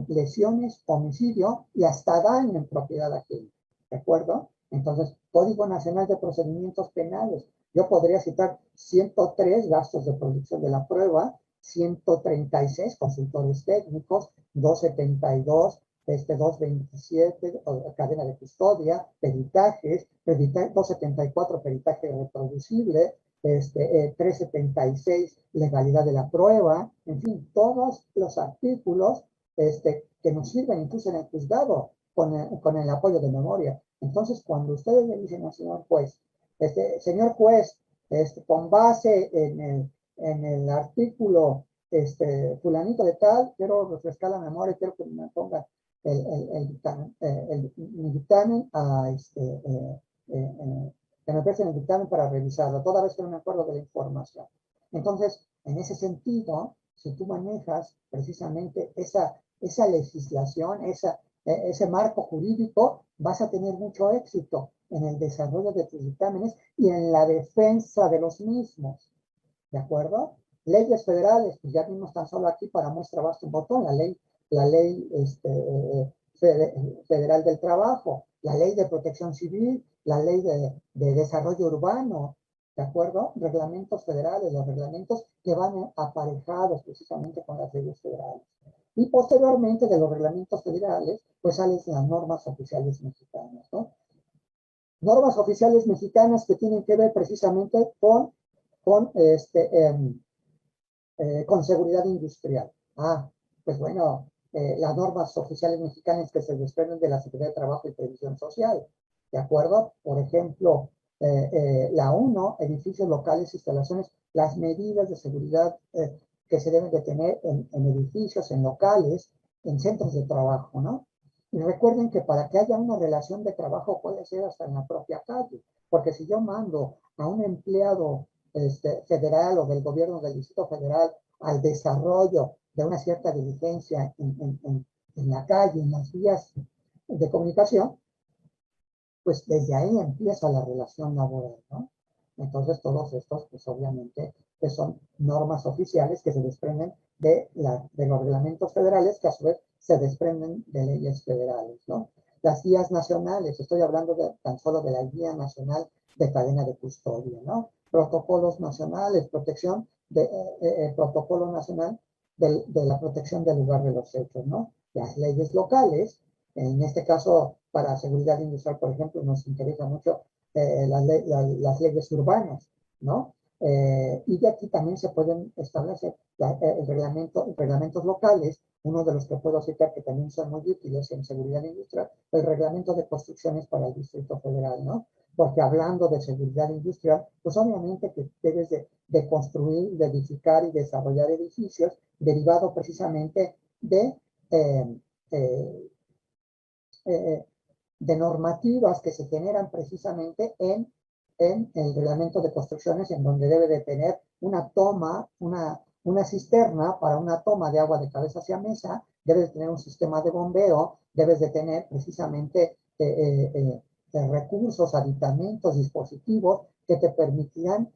Lesiones, homicidio y hasta daño en propiedad ajena. ¿De acuerdo? Entonces, Código Nacional de Procedimientos Penales. Yo podría citar 103, gastos de producción de la prueba, 136, consultores técnicos, 272, 227, cadena de custodia, peritajes, 274, peritaje reproducible, 376, legalidad de la prueba, en fin, todos los artículos que nos sirven incluso en el juzgado con el apoyo de memoria. Entonces, cuando ustedes le dicen al señor juez, con base en el artículo fulanito de tal, quiero refrescar la memoria, quiero que me ponga mi dictamen que me presten el dictamen para revisarlo, toda vez que no me acuerdo de la información. Entonces, en ese sentido, si tú manejas precisamente esa legislación, ese marco jurídico, vas a tener mucho éxito en el desarrollo de tus dictámenes y en la defensa de los mismos. ¿De acuerdo? Leyes federales, pues ya vimos tan solo aquí para muestra basta un botón, la ley federal del trabajo, la ley de protección civil, la ley de desarrollo urbano, ¿de acuerdo? Reglamentos federales, los reglamentos que van aparejados precisamente con las leyes federales. Y posteriormente de los reglamentos federales, pues salen las normas oficiales mexicanas, ¿no? Normas oficiales mexicanas que tienen que ver precisamente con seguridad industrial. Pues bueno, las normas oficiales mexicanas que se desprenden de la Secretaría de Trabajo y Previsión Social, ¿de acuerdo? Por ejemplo, la 1, edificios locales, instalaciones, las medidas de seguridad que se deben de tener en edificios, en locales, en centros de trabajo, ¿no? Y recuerden que para que haya una relación de trabajo puede ser hasta en la propia calle, porque si yo mando a un empleado federal o del gobierno del Distrito Federal al desarrollo de una cierta diligencia en la calle, en las vías de comunicación, pues desde ahí empieza la relación laboral, ¿no? Entonces todos estos, pues obviamente, que son normas oficiales que se desprenden de los reglamentos federales, que a su vez se desprenden de leyes federales, ¿no? Las guías nacionales, estoy hablando tan solo de la Guía Nacional de Cadena de Custodia, ¿no? Protocolos nacionales, protocolo nacional de la protección del lugar de los hechos, ¿no? Las leyes locales, en este caso, para seguridad industrial, por ejemplo, nos interesa mucho las leyes urbanas, ¿no? Y de aquí también se pueden establecer reglamentos locales, uno de los que puedo citar que también son muy útiles en seguridad industrial, el reglamento de construcciones para el Distrito Federal, ¿no? Porque hablando de seguridad industrial, pues obviamente que debes de construir, de edificar y desarrollar edificios derivado precisamente eh, eh, de normativas que se generan precisamente en el reglamento de construcciones, en donde debe de tener una toma, una cisterna para una toma de agua de cabeza hacia mesa, debes de tener un sistema de bombeo, debes de tener precisamente recursos, aditamentos, dispositivos que te permitirán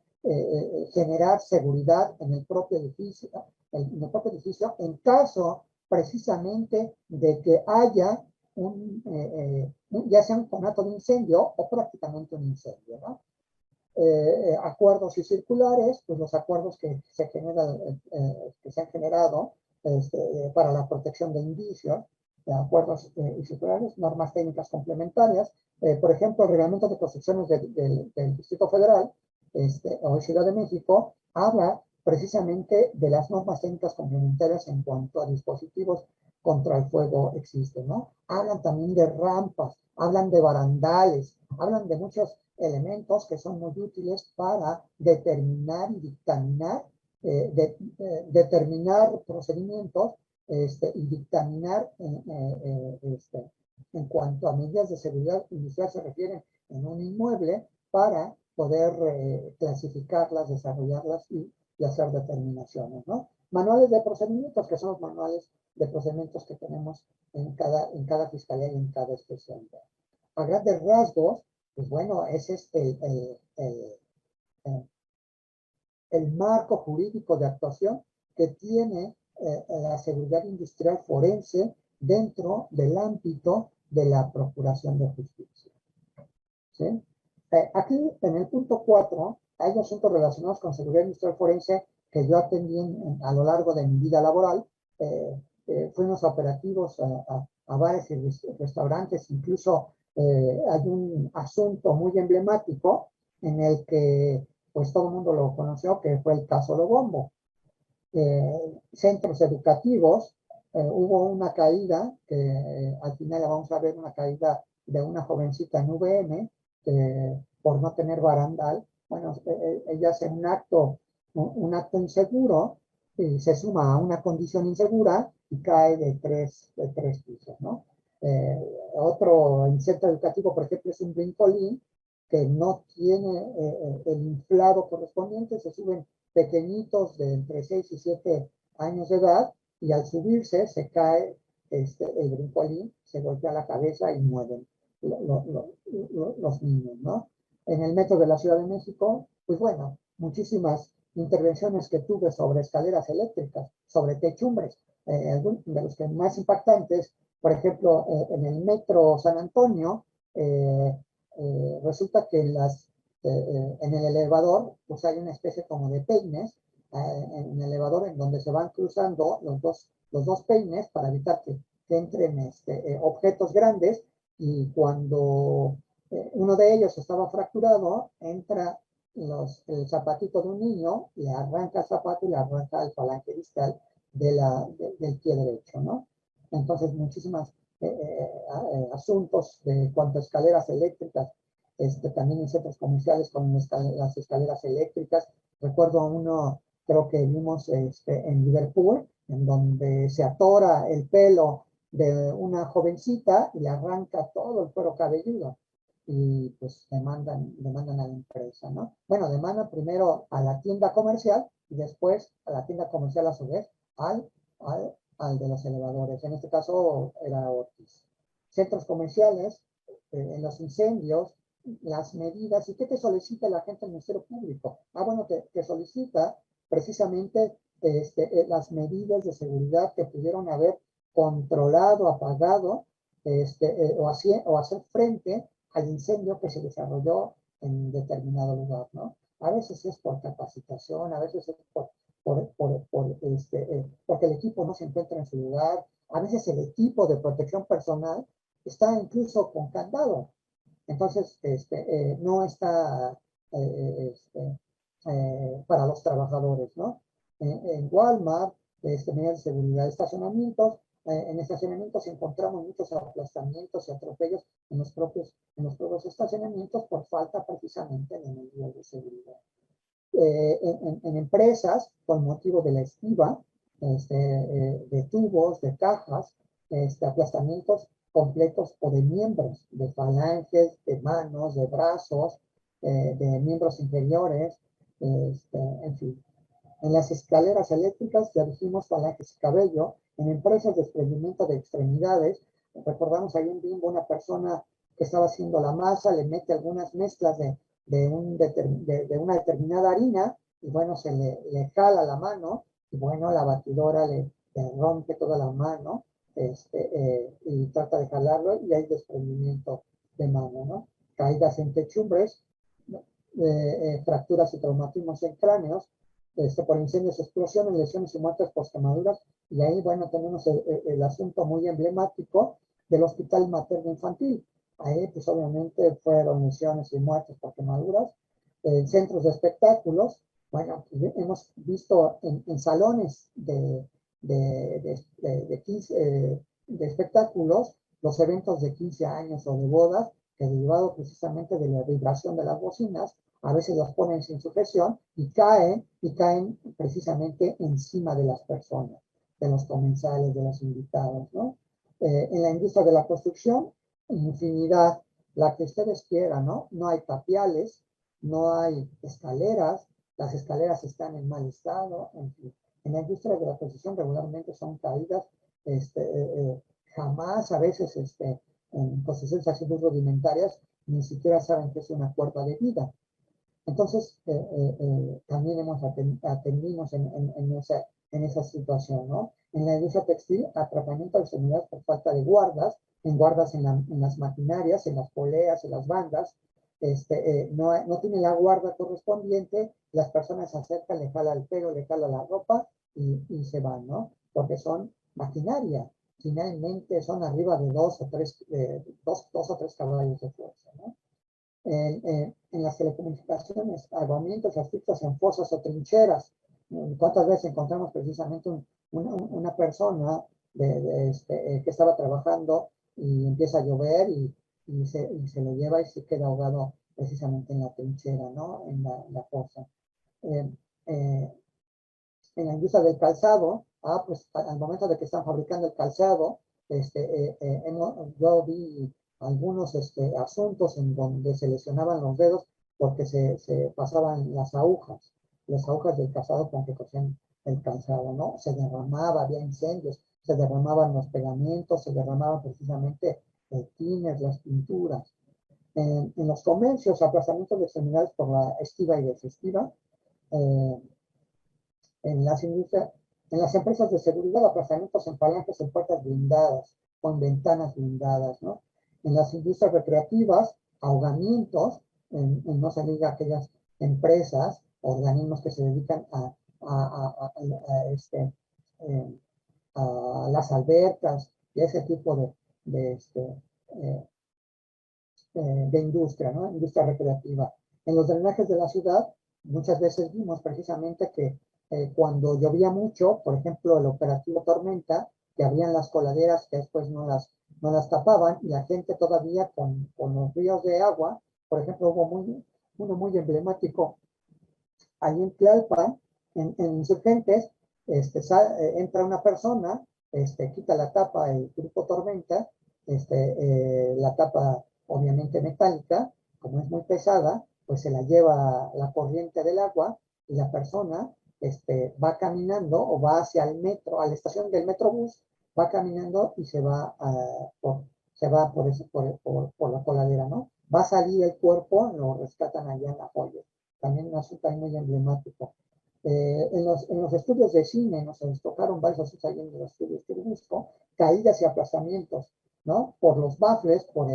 generar seguridad en el propio edificio, en caso precisamente de que haya ya sea un conato de incendio o prácticamente un incendio, ¿no? Acuerdos y circulares, pues los acuerdos que se han generado para la protección de indicios, acuerdos y circulares, normas técnicas complementarias, por ejemplo, el reglamento de construcciones del Distrito Federal o Ciudad de México habla precisamente de las normas técnicas complementarias en cuanto a dispositivos contra el fuego existen, ¿no? Hablan también de rampas, hablan de barandales, hablan de muchos elementos que son muy útiles para determinar y dictaminar, determinar procedimientos y dictaminar en cuanto a medidas de seguridad industrial se refieren en un inmueble para poder clasificarlas, desarrollarlas y hacer determinaciones, ¿no? Manuales de procedimientos, que son los manuales de procedimientos que tenemos en cada fiscalía y en cada especialidad. A grandes rasgos, pues bueno, ese es el marco jurídico de actuación que tiene la seguridad industrial forense dentro del ámbito de la procuración de justicia. ¿Sí? Aquí, en el punto 4, hay asuntos relacionados con seguridad industrial forense que yo atendí a lo largo de mi vida laboral. Fuimos operativos a bares y restaurantes, incluso hay un asunto muy emblemático en el que pues todo el mundo lo conoció, que fue el caso Lobombo. Centros educativos hubo una caída, que al final vamos a ver una caída de una jovencita en VM, que por no tener barandal, bueno, ella hace un acto inseguro, y se suma a una condición insegura y cae de tres pisos, ¿no? Otro en centro educativo, por ejemplo, es un brincolín que no tiene el inflado correspondiente, se suben pequeñitos de entre 6 y 7 años de edad, y al subirse se cae el brincolín, se golpea la cabeza y mueren los niños, ¿no? En el metro de la Ciudad de México, pues bueno, muchísimas intervenciones que tuve sobre escaleras eléctricas, sobre techumbres, de los que más impactantes, por ejemplo, en el metro San Antonio, resulta que en el elevador, pues hay una especie como de peines en el elevador en donde se van cruzando los dos peines para evitar que entren objetos grandes, y cuando uno de ellos estaba fracturado, entra el zapatito de un niño, le arranca el zapato y le arranca el falange distal del pie derecho, ¿no? Entonces, muchísimas asuntos de cuanto a escaleras eléctricas, también en centros comerciales con las escaleras eléctricas. Recuerdo uno, creo que vimos en Liverpool, en donde se atora el pelo de una jovencita y le arranca todo el cuero cabelludo. Y pues demandan a la empresa, ¿no? Bueno, demandan primero a la tienda comercial y después a la tienda comercial a su vez al de los elevadores. En este caso era Otis. Centros comerciales, en los incendios, las medidas. ¿Y qué te solicita la gente del Ministerio Público? Bueno, te solicita precisamente las medidas de seguridad que pudieron haber controlado, apagado, o hacer frente al incendio que se desarrolló en determinado lugar, ¿no? A veces es por capacitación, a veces es porque el equipo no se encuentra en su lugar, a veces el equipo de protección personal está incluso con candado, entonces no está para los trabajadores, ¿no? En Walmart, medidas de seguridad de estacionamientos, en estacionamientos encontramos muchos aplastamientos y atropellos en los propios estacionamientos por falta precisamente de medidas de seguridad. En empresas, con motivo de la estiba, de tubos, de cajas, aplastamientos completos o de miembros, de falanges, de manos, de brazos, de miembros inferiores, en fin. En las escaleras eléctricas ya dijimos falanges y cabello. En empresas de desprendimiento de extremidades, recordamos ahí en Bimbo una persona que estaba haciendo la masa, le mete algunas mezclas de una determinada harina, y bueno, se le jala la mano, y bueno, la batidora le rompe toda la mano, y trata de jalarlo, y hay desprendimiento de mano, ¿no? Caídas en techumbres, fracturas y traumatismos en cráneos, por incendios, explosiones, lesiones y muertes por quemaduras. Y ahí, bueno, tenemos el asunto muy emblemático del Hospital Materno Infantil. Ahí, pues obviamente, fueron lesiones y muertes por quemaduras. Centros de espectáculos, bueno, hemos visto en salones de espectáculos los eventos de 15 años o de bodas, que derivado precisamente de la vibración de las bocinas, a veces las ponen sin sujeción y caen precisamente encima de las personas, de los comensales, de los invitados, ¿no? En la industria de la construcción, infinidad, la que ustedes quieran, ¿no? No hay tapiales, no hay escaleras, las escaleras están en mal estado, en fin. En la industria de la construcción regularmente son caídas, jamás, a veces, en construcciones así muy rudimentarias, ni siquiera saben que es una cuerda de vida. Entonces, también atendimos en esa situación, ¿no? En la industria textil, atrapamiento de enfermedades por falta de guardas, en las maquinarias, en las poleas, en las bandas, no tiene la guarda correspondiente, las personas se acercan, le jala el pelo, le jala la ropa y se van, ¿no? Porque son maquinaria, finalmente son arriba de dos o tres caballos de fuerza, ¿no? En las telecomunicaciones, ahogamientos, asfixias en fosas o trincheras. ¿Cuántas veces encontramos precisamente una persona que estaba trabajando y empieza a llover y se lo lleva y se queda ahogado precisamente en la trinchera, ¿no? En la fosa. Eh, eh, en la industria del calzado, pues al momento de que están fabricando el calzado, yo vi algunos asuntos en donde se lesionaban los dedos porque se pasaban las agujas del calzado con que cosían el calzado, ¿no? Se derramaba, había incendios, se derramaban los pegamentos, se derramaban precisamente el tiner, las pinturas. En los comercios, aplazamientos de extremidades por la estiva y desestiva. Eh, en las industrias, en las empresas de seguridad, aplazamientos en palanques en puertas blindadas o en ventanas blindadas, ¿no? En las industrias recreativas, ahogamientos, no se diga aquellas empresas, organismos que se dedican eh, a las albercas y ese tipo eh, de industria, ¿no? Industria recreativa. En los drenajes de la ciudad, muchas veces vimos precisamente que cuando llovía mucho, por ejemplo, el operativo Tormenta, que habían las coladeras que después no las tapaban y la gente todavía con los ríos de agua, por ejemplo, uno muy emblemático ahí en Tlalpan, en Insurgentes, entra una persona, quita la tapa, el grupo Tormenta, la tapa obviamente metálica, como es muy pesada, pues se la lleva la corriente del agua y la persona va caminando o va hacia el metro, a la estación del metrobús, va caminando y se va por la coladera, ¿no? Va a salir el cuerpo, lo rescatan allá en la joya. También un asunto muy emblemático. En los estudios de cine nos tocaron varios asuntos ahí en los estudios que busco, caídas y aplazamientos, ¿no? Por los baffles, por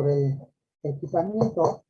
el equipamiento.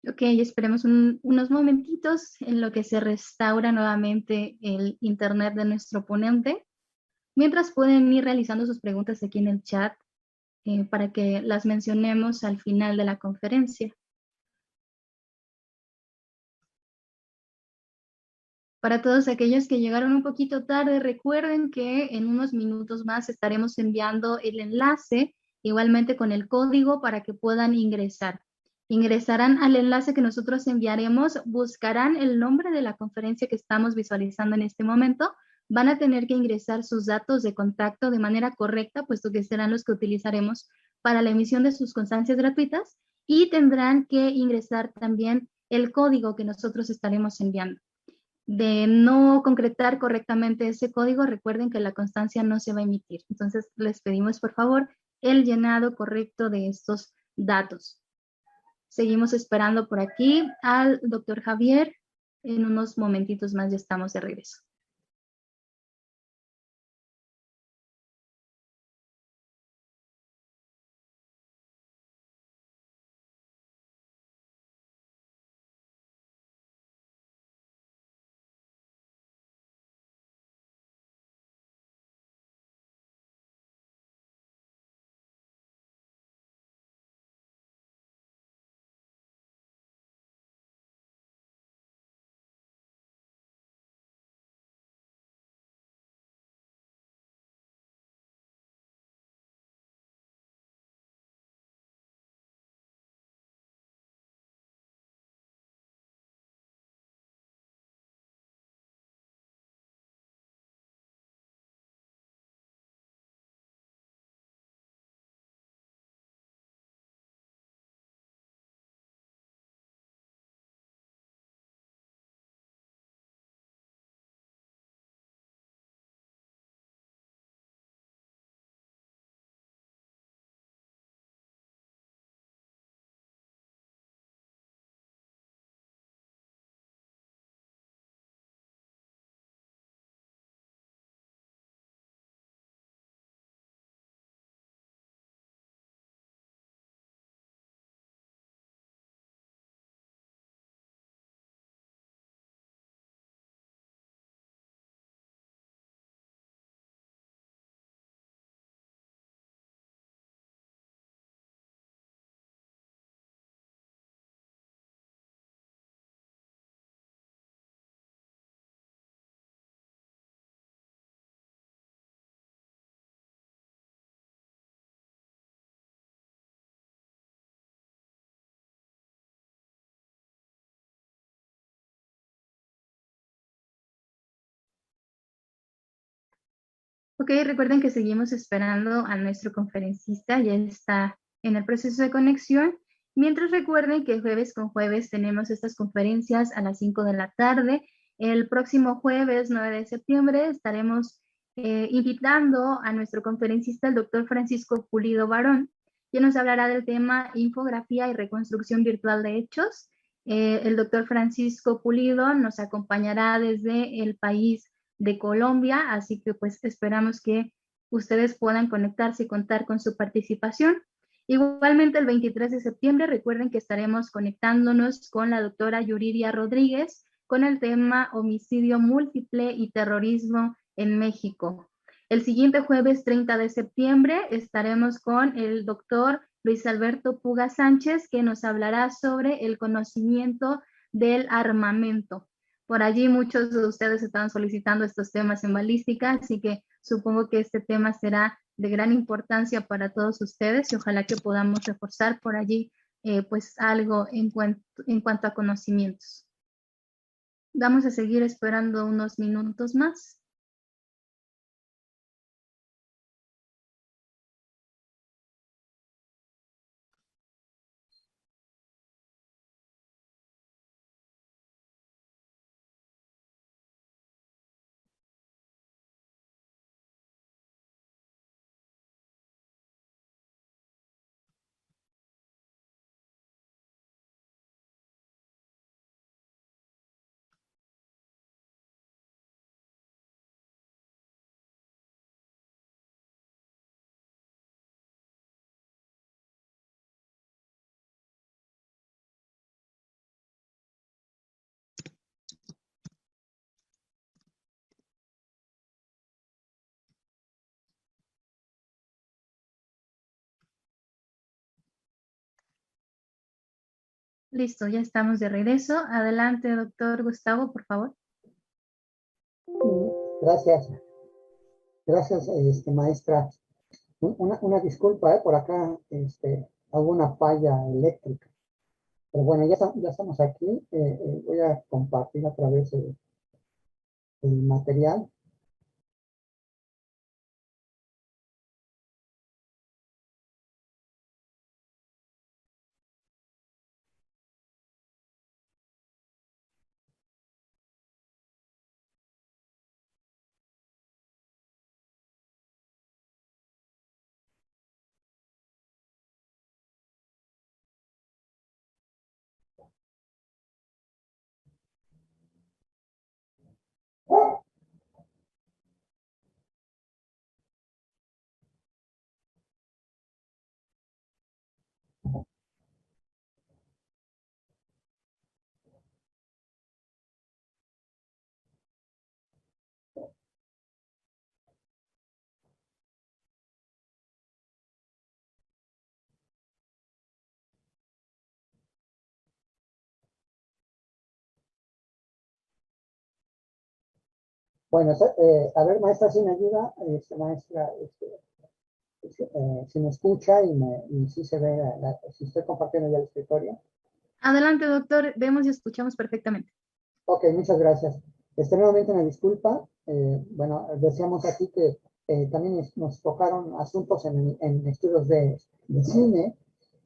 Ok, esperemos unos momentitos en lo que se restaura nuevamente el internet de nuestro ponente. Mientras pueden ir realizando sus preguntas aquí en el chat para que las mencionemos al final de la conferencia. Para todos aquellos que llegaron un poquito tarde, recuerden que en unos minutos más estaremos enviando el enlace, igualmente con el código para que puedan ingresar. Ingresarán al enlace que nosotros enviaremos, buscarán el nombre de la conferencia que estamos visualizando en este momento, van a tener que ingresar sus datos de contacto de manera correcta, puesto que serán los que utilizaremos para la emisión de sus constancias gratuitas, y tendrán que ingresar también el código que nosotros estaremos enviando. De no concretar correctamente ese código, recuerden que la constancia no se va a emitir. Entonces, les pedimos, por favor, el llenado correcto de estos datos. Seguimos esperando por aquí al doctor Javier. En unos momentitos más ya estamos de regreso. Ok, recuerden que seguimos esperando a nuestro conferencista, ya está en el proceso de conexión. Mientras recuerden que jueves con jueves tenemos estas conferencias a las 5 de la tarde. El próximo jueves 9 de septiembre estaremos invitando a nuestro conferencista, el doctor Francisco Pulido Barón, quien nos hablará del tema infografía y reconstrucción virtual de hechos. El doctor Francisco Pulido nos acompañará desde el país de Colombia, así que pues esperamos que ustedes puedan conectarse y contar con su participación. Igualmente el 23 de septiembre recuerden que estaremos conectándonos con la doctora Yuridia Rodríguez con el tema homicidio múltiple y terrorismo en México. El siguiente jueves 30 de septiembre estaremos con el doctor Luis Alberto Puga Sánchez, que nos hablará sobre el conocimiento del armamento. Por allí muchos de ustedes estaban solicitando estos temas en balística, así que supongo que este tema será de gran importancia para todos ustedes y ojalá que podamos reforzar por allí pues algo en cuanto a conocimientos. Vamos a seguir esperando unos minutos más. Listo, ya estamos de regreso. Adelante, doctor Gustavo, por favor. Gracias, gracias, maestra. Una disculpa, por acá, alguna falla eléctrica. Pero bueno, ya estamos aquí. Voy a compartir a través del material. Bueno, a ver, maestra, si me ayuda, maestra, si me escucha y si se ve, si estoy compartiendo ya el escritorio. Adelante, doctor. Vemos y escuchamos perfectamente. Ok, muchas gracias. Nuevamente una disculpa. Bueno, decíamos aquí que también nos tocaron asuntos en estudios de cine,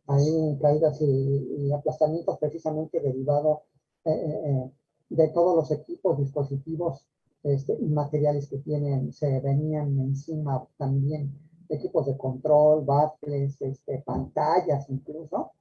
hay caídas y aplastamientos precisamente derivado de todos los equipos, dispositivos y materiales que tienen, se venían encima también equipos de control, baffles, pantallas incluso,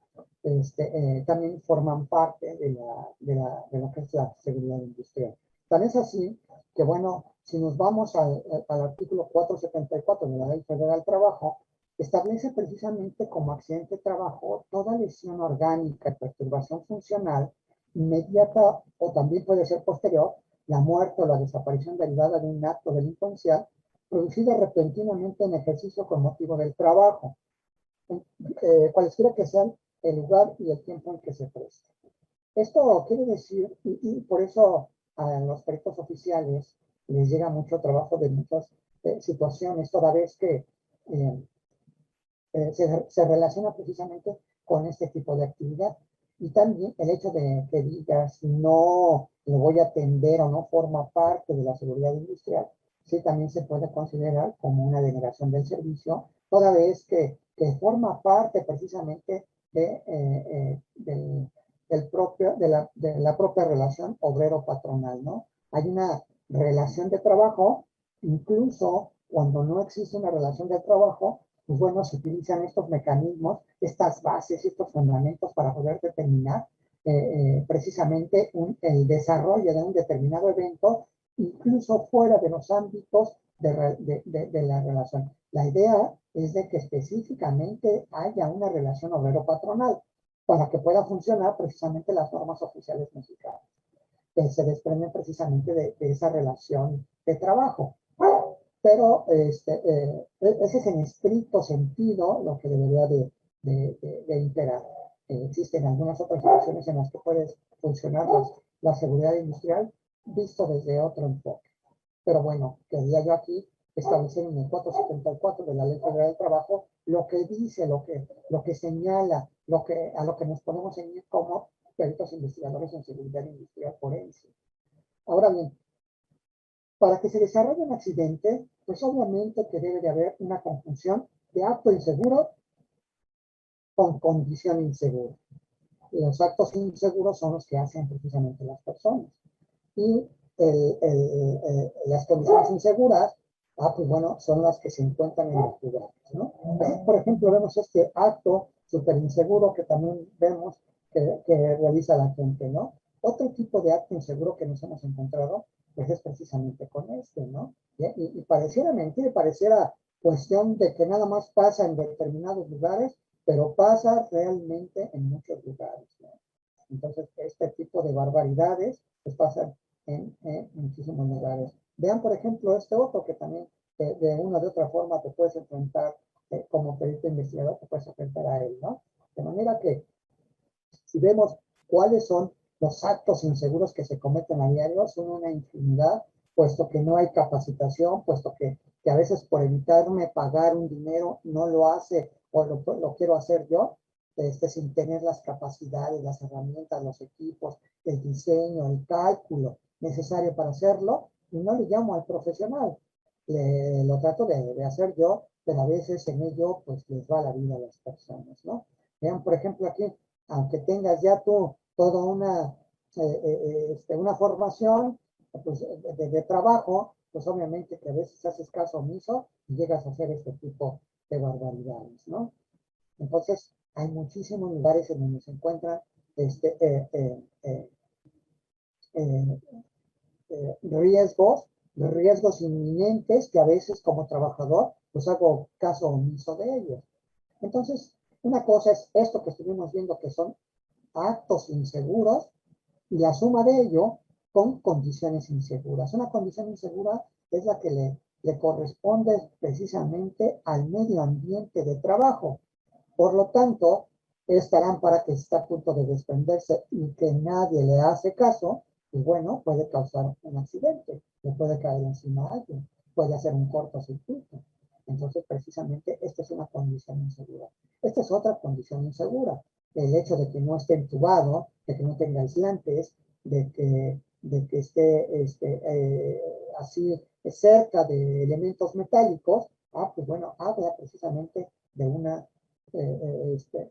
también forman parte de lo que es la seguridad industrial. Tan es así que, bueno, si nos vamos al artículo 474 de la Ley Federal del Trabajo, establece precisamente como accidente de trabajo toda lesión orgánica y perturbación funcional inmediata o también puede ser posterior, la muerte o la desaparición derivada de un acto delincuencial producida repentinamente en ejercicio con motivo del trabajo, cualesquiera que sean el lugar y el tiempo en que se preste. Esto quiere decir, y por eso a los peritos oficiales les llega mucho trabajo de muchas situaciones, toda vez que se relaciona precisamente con este tipo de actividad. Y también el hecho de que digas no lo voy a atender o no forma parte de la seguridad industrial, sí también se puede considerar como una denegación del servicio, toda vez que forma parte precisamente de la propia relación obrero-patronal, ¿no? Hay una relación de trabajo, incluso cuando no existe una relación de trabajo, pues bueno, se utilizan estos mecanismos, estas bases, estos fundamentos para poder determinar precisamente el desarrollo de un determinado evento, incluso fuera de los ámbitos de la relación. La idea es de que específicamente haya una relación obrero-patronal para que pueda funcionar precisamente las normas oficiales mexicanas, que se desprenden precisamente de esa relación de trabajo. Pero ese es en estricto sentido lo que debería de imperar. Existen algunas otras situaciones en las que puede funcionar la seguridad industrial visto desde otro enfoque. Pero bueno, quería yo aquí establecer en el 474 de la Ley Federal del Trabajo lo que dice, lo que señala, a lo que nos podemos seguir como peritos investigadores en seguridad industrial forense. Ahora bien, para que se desarrolle un accidente, pues obviamente que debe de haber una conjunción de acto inseguro con condición insegura. Los actos inseguros son los que hacen precisamente las personas. Y las condiciones inseguras, pues bueno, son las que se encuentran en los lugares, ¿no? Así, por ejemplo, vemos este acto súper inseguro que también vemos que realiza la gente, ¿no? Otro tipo de acto inseguro que nos hemos encontrado, pues es precisamente con este, ¿no? Y pareciera mentir, pareciera cuestión de que nada más pasa en determinados lugares, pero pasa realmente en muchos lugares, ¿no? Entonces, este tipo de barbaridades pues pasan en muchísimos lugares. Vean, por ejemplo, este otro que también de una de otra forma te puedes enfrentar como perito investigador, te puedes enfrentar a él, ¿no? De manera que si vemos cuáles son los actos inseguros que se cometen a diario, son una infinidad, puesto que no hay capacitación, puesto que a veces por evitarme pagar un dinero no lo hace o lo quiero hacer yo, sin tener las capacidades, las herramientas, los equipos, el diseño, el cálculo necesario para hacerlo, y no le llamo al profesional. Lo trato de hacer yo, pero a veces en ello pues les va la vida a las personas, ¿no? Vean, por ejemplo, aquí, aunque tengas ya tú toda una formación pues, de trabajo, pues obviamente que a veces haces caso omiso y llegas a hacer este tipo de barbaridades, ¿no? Entonces, hay muchísimos lugares en donde se encuentran eh, riesgos inminentes que a veces como trabajador pues hago caso omiso de ellos. Entonces, una cosa es esto que estuvimos viendo que son actos inseguros y la suma de ello con condiciones inseguras. Una condición insegura es la que le corresponde precisamente al medio ambiente de trabajo. Por lo tanto, esta lámpara que está a punto de desprenderse y que nadie le hace caso, pues bueno, puede causar un accidente, le puede caer encima a alguien, puede hacer un cortocircuito. Entonces, precisamente, esta es una condición insegura. Esta es otra condición insegura. El hecho de que no esté entubado, de que no tenga aislantes, de que esté así cerca de elementos metálicos, pues bueno, habla precisamente de una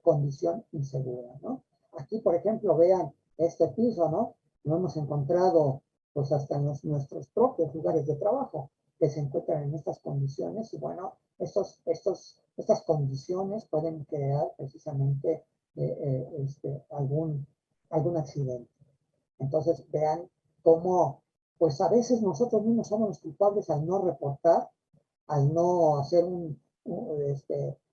condición insegura, ¿no? Aquí, por ejemplo, vean este piso, ¿no? Lo hemos encontrado pues hasta en nuestros propios lugares de trabajo que se encuentran en estas condiciones y bueno, estas condiciones pueden crear precisamente algún accidente. Entonces vean cómo pues a veces nosotros mismos somos los culpables al no reportar, al no hacer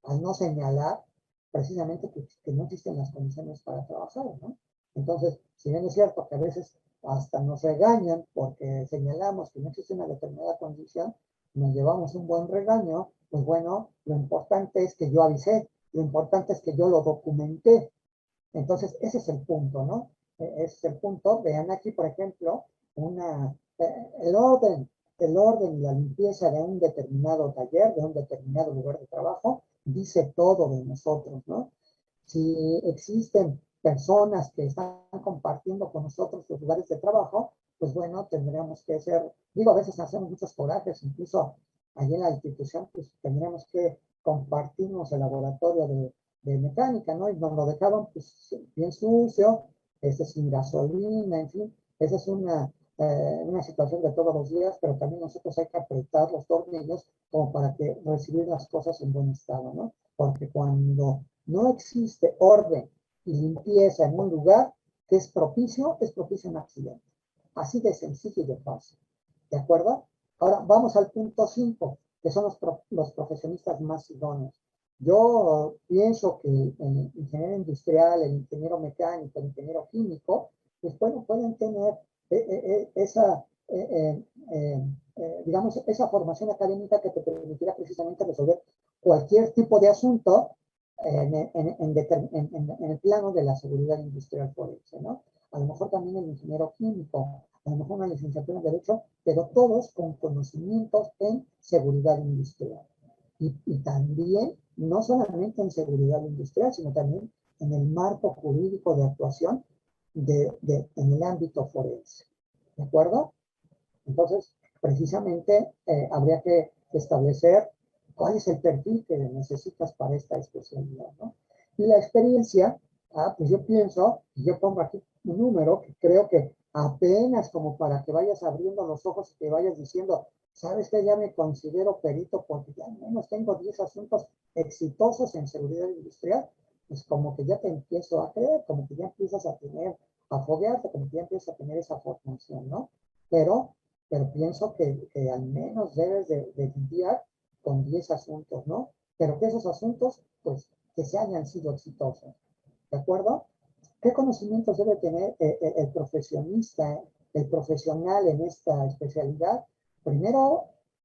al no señalar precisamente que no existen las condiciones para trabajar, ¿no? Entonces, si bien es cierto que a veces hasta nos regañan porque señalamos que no existe una determinada condición, nos llevamos un buen regaño, pues bueno, lo importante es que yo avisé, lo importante es que yo lo documenté. Entonces, ese es el punto, ¿no? Ese es el punto. Vean aquí, por ejemplo, el orden y la limpieza de un determinado taller, de un determinado lugar de trabajo, dice todo de nosotros, ¿no? Si existen personas que están compartiendo con nosotros los lugares de trabajo, pues bueno, tendríamos que ser, digo, a veces hacemos muchos corajes, incluso allí en la institución, pues tendríamos que compartirnos el laboratorio de mecánica, ¿no? Y nos lo dejaban pues bien sucio, sin gasolina, en fin, esa es una situación de todos los días, pero también nosotros hay que apretar los tornillos como para que recibir las cosas en buen estado, ¿no? Porque cuando no existe orden y limpieza en un lugar que es propicio a un accidente. Así de sencillo y de fácil. ¿De acuerdo? Ahora vamos al punto 5, que son los profesionistas más idóneos. Yo pienso que el ingeniero industrial, el ingeniero mecánico, el ingeniero químico, pues bueno, pueden tener esa, digamos, esa formación académica que te permitirá precisamente resolver cualquier tipo de asunto en el plano de la seguridad industrial forense, ¿no? A lo mejor también el ingeniero químico, a lo mejor una licenciatura en Derecho, pero todos con conocimientos en seguridad industrial. Y también, no solamente en seguridad industrial, sino también en el marco jurídico de actuación en el ámbito forense. ¿De acuerdo? Entonces, precisamente habría que establecer cuál es el perfil que necesitas para esta especialidad, ¿no? Y la experiencia, pues yo pienso, y yo pongo aquí un número que creo que apenas como para que vayas abriendo los ojos y que vayas diciendo, sabes que ya me considero perito porque ya al menos tengo 10 asuntos exitosos en seguridad industrial, pues como que ya te empiezo a creer, como que ya empiezas a foguearte, como que ya empiezas a tener esa formación, ¿no? Pero pienso que al menos debes de lidiar con 10 asuntos, ¿no? Pero que esos asuntos, pues, que se hayan sido exitosos, ¿de acuerdo? ¿Qué conocimientos debe tener el profesionista, el profesional en esta especialidad? Primero,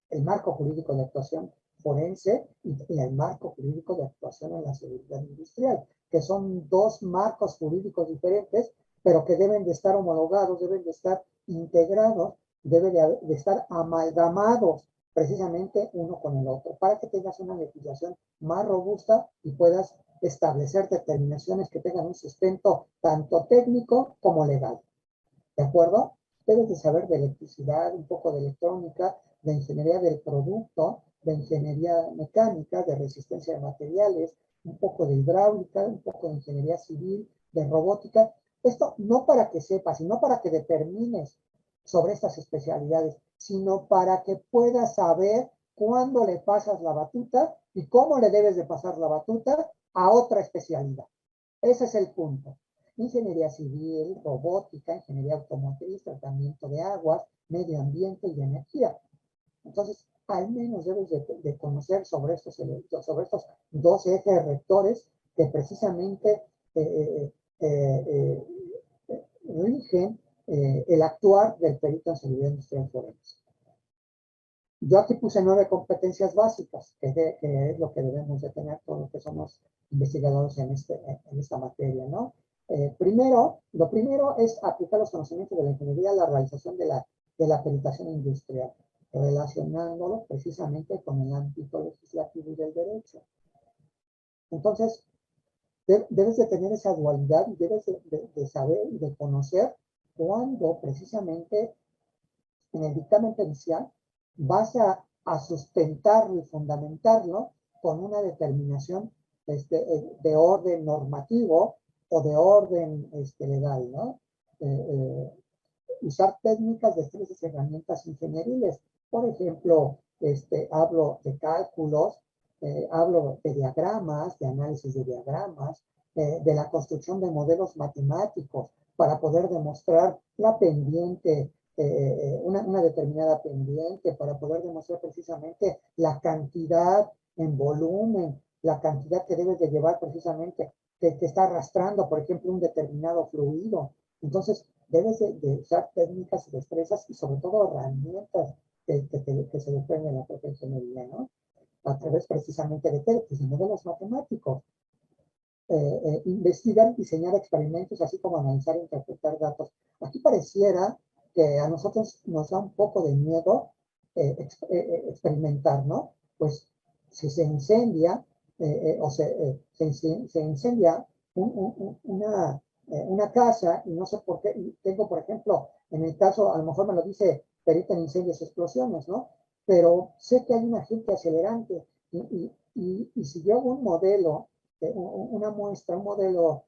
el marco jurídico de actuación forense y el marco jurídico de actuación en la seguridad industrial, que son dos marcos jurídicos diferentes, pero que deben de estar homologados, deben de estar integrados, deben de estar amalgamados precisamente uno con el otro, para que tengas una legislación más robusta y puedas establecer determinaciones que tengan un sustento tanto técnico como legal. ¿De acuerdo? Debes de saber de electricidad, un poco de electrónica, de ingeniería del producto, de ingeniería mecánica, de resistencia de materiales, un poco de hidráulica, un poco de ingeniería civil, de robótica. Esto no para que sepas, sino para que determines sobre estas especialidades, sino para que puedas saber cuándo le pasas la batuta y cómo le debes de pasar la batuta a otra especialidad. Ese es el punto. Ingeniería civil, robótica, ingeniería automotriz, tratamiento de aguas, medio ambiente y energía. Entonces, al menos debes de conocer sobre estos dos ejes rectores que precisamente rigen el actuar del perito en seguridad industrial forense. Yo aquí puse 9 competencias básicas, que es lo que debemos de tener todos los que somos investigadores en esta materia, ¿no? Lo primero es aplicar los conocimientos de la ingeniería a la realización de la peritación industrial, relacionándolo precisamente con el ámbito legislativo y del derecho. Entonces, debes de tener esa dualidad y debes de saber y de conocer cuándo precisamente en el dictamen pericial vas a sustentarlo y fundamentarlo con una determinación de orden normativo o de orden legal, ¿no? Usar técnicas, destrezas, herramientas ingenieriles. Por ejemplo, hablo de cálculos, hablo de diagramas, de análisis de diagramas, de la construcción de modelos matemáticos para poder demostrar la pendiente, una determinada pendiente, para poder demostrar precisamente la cantidad en volumen, la cantidad que debes de llevar precisamente, que está arrastrando, por ejemplo, un determinado fluido. Entonces, debes de usar técnicas y destrezas y sobre todo herramientas que se desprenden en la propia ingeniería, ¿no? A través precisamente de modelos matemáticos. Investigar, diseñar experimentos, así como analizar e interpretar datos. Aquí pareciera que a nosotros nos da un poco de miedo experimentar, ¿no? Pues si se incendia o se incendia una casa y no sé por qué, y tengo, por ejemplo, en el caso, a lo mejor me lo dice perito en incendios y explosiones, ¿no? Pero sé que hay un agente acelerante y si yo hago un modelo, una muestra, un modelo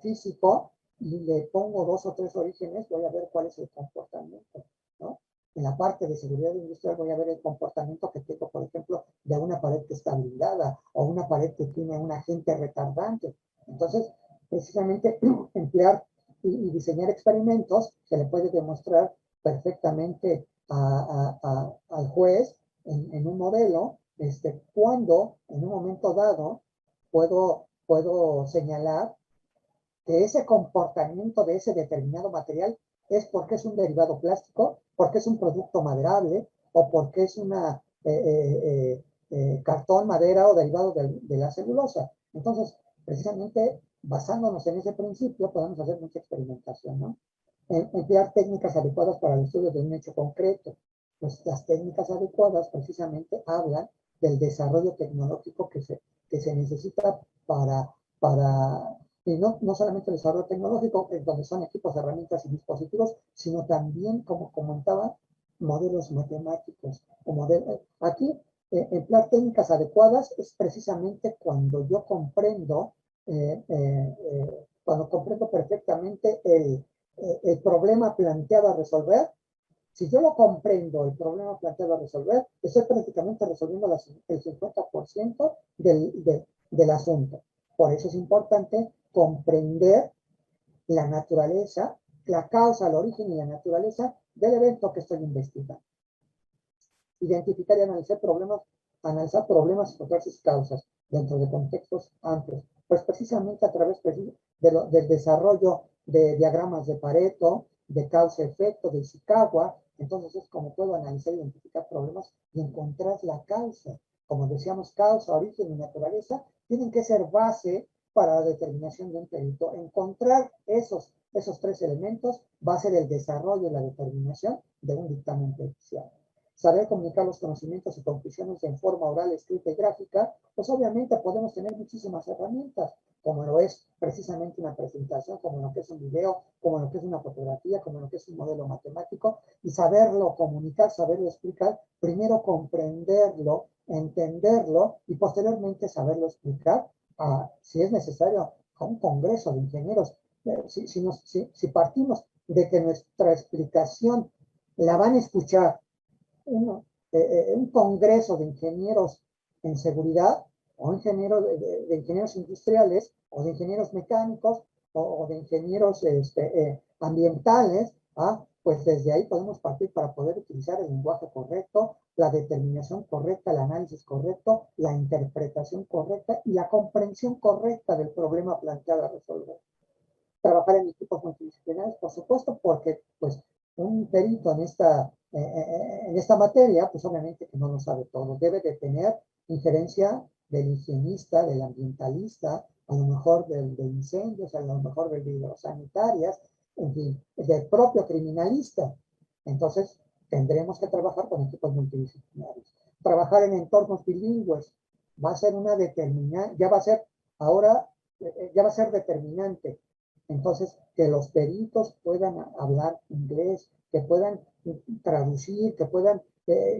físico, y le pongo 2 o 3 orígenes, voy a ver cuál es el comportamiento, ¿no? En la parte de seguridad industrial voy a ver el comportamiento que tengo, por ejemplo, de una pared que está blindada o una pared que tiene un agente retardante. Entonces, precisamente emplear y diseñar experimentos que le puede demostrar perfectamente al juez en un modelo cuando en un momento dado puedo señalar que ese comportamiento de ese determinado material es porque es un derivado plástico, porque es un producto maderable o porque es una cartón, madera o derivado de la celulosa. Entonces, precisamente basándonos en ese principio, podemos hacer mucha experimentación, ¿no? Emplear técnicas adecuadas para el estudio de un hecho concreto. Pues las técnicas adecuadas precisamente hablan del desarrollo tecnológico que se necesita para y no solamente el desarrollo tecnológico, donde son equipos, herramientas y dispositivos, sino también, como comentaba, modelos matemáticos. Aquí, emplear técnicas adecuadas es precisamente cuando comprendo perfectamente el problema planteado a resolver. Si yo lo comprendo, el problema planteado a resolver, estoy prácticamente resolviendo el 50% del asunto. Por eso es importante comprender la naturaleza, la causa, el origen y la naturaleza del evento que estoy investigando. Identificar y analizar problemas y encontrar sus causas dentro de contextos amplios. Pues precisamente a través del desarrollo de diagramas de Pareto, de causa-efecto, de Ishikawa. Entonces es como puedo analizar, identificar problemas y encontrar la causa. Como decíamos, causa, origen y naturaleza tienen que ser base para la determinación de un perito. Encontrar esos 3 elementos va a ser el desarrollo y la determinación de un dictamen pericial. Saber comunicar los conocimientos y conclusiones en forma oral, escrita y gráfica, pues obviamente podemos tener muchísimas herramientas, como lo es precisamente una presentación, como lo que es un video, como lo que es una fotografía, como lo que es un modelo matemático, y saberlo comunicar, saberlo explicar, primero comprenderlo, entenderlo y posteriormente saberlo explicar, si es necesario, a un congreso de ingenieros. Si partimos de que nuestra explicación la van a escuchar un congreso de ingenieros en seguridad o de ingenieros industriales o de ingenieros mecánicos o de ingenieros ambientales, pues desde ahí podemos partir para poder utilizar el lenguaje correcto, la determinación correcta, el análisis correcto, la interpretación correcta y la comprensión correcta del problema planteado a resolver. Trabajar en equipos multidisciplinares, por supuesto, porque pues un perito en esta materia, pues obviamente que no lo sabe todo. Debe de tener injerencia del higienista, del ambientalista, a lo mejor de incendios, a lo mejor de hidrosanitarias, en fin, del propio criminalista. Entonces, tendremos que trabajar con equipos multidisciplinarios. Trabajar en entornos bilingües va a ser ya va a ser ahora, ya va a ser determinante. Entonces, que los peritos puedan hablar inglés, que puedan traducir, que puedan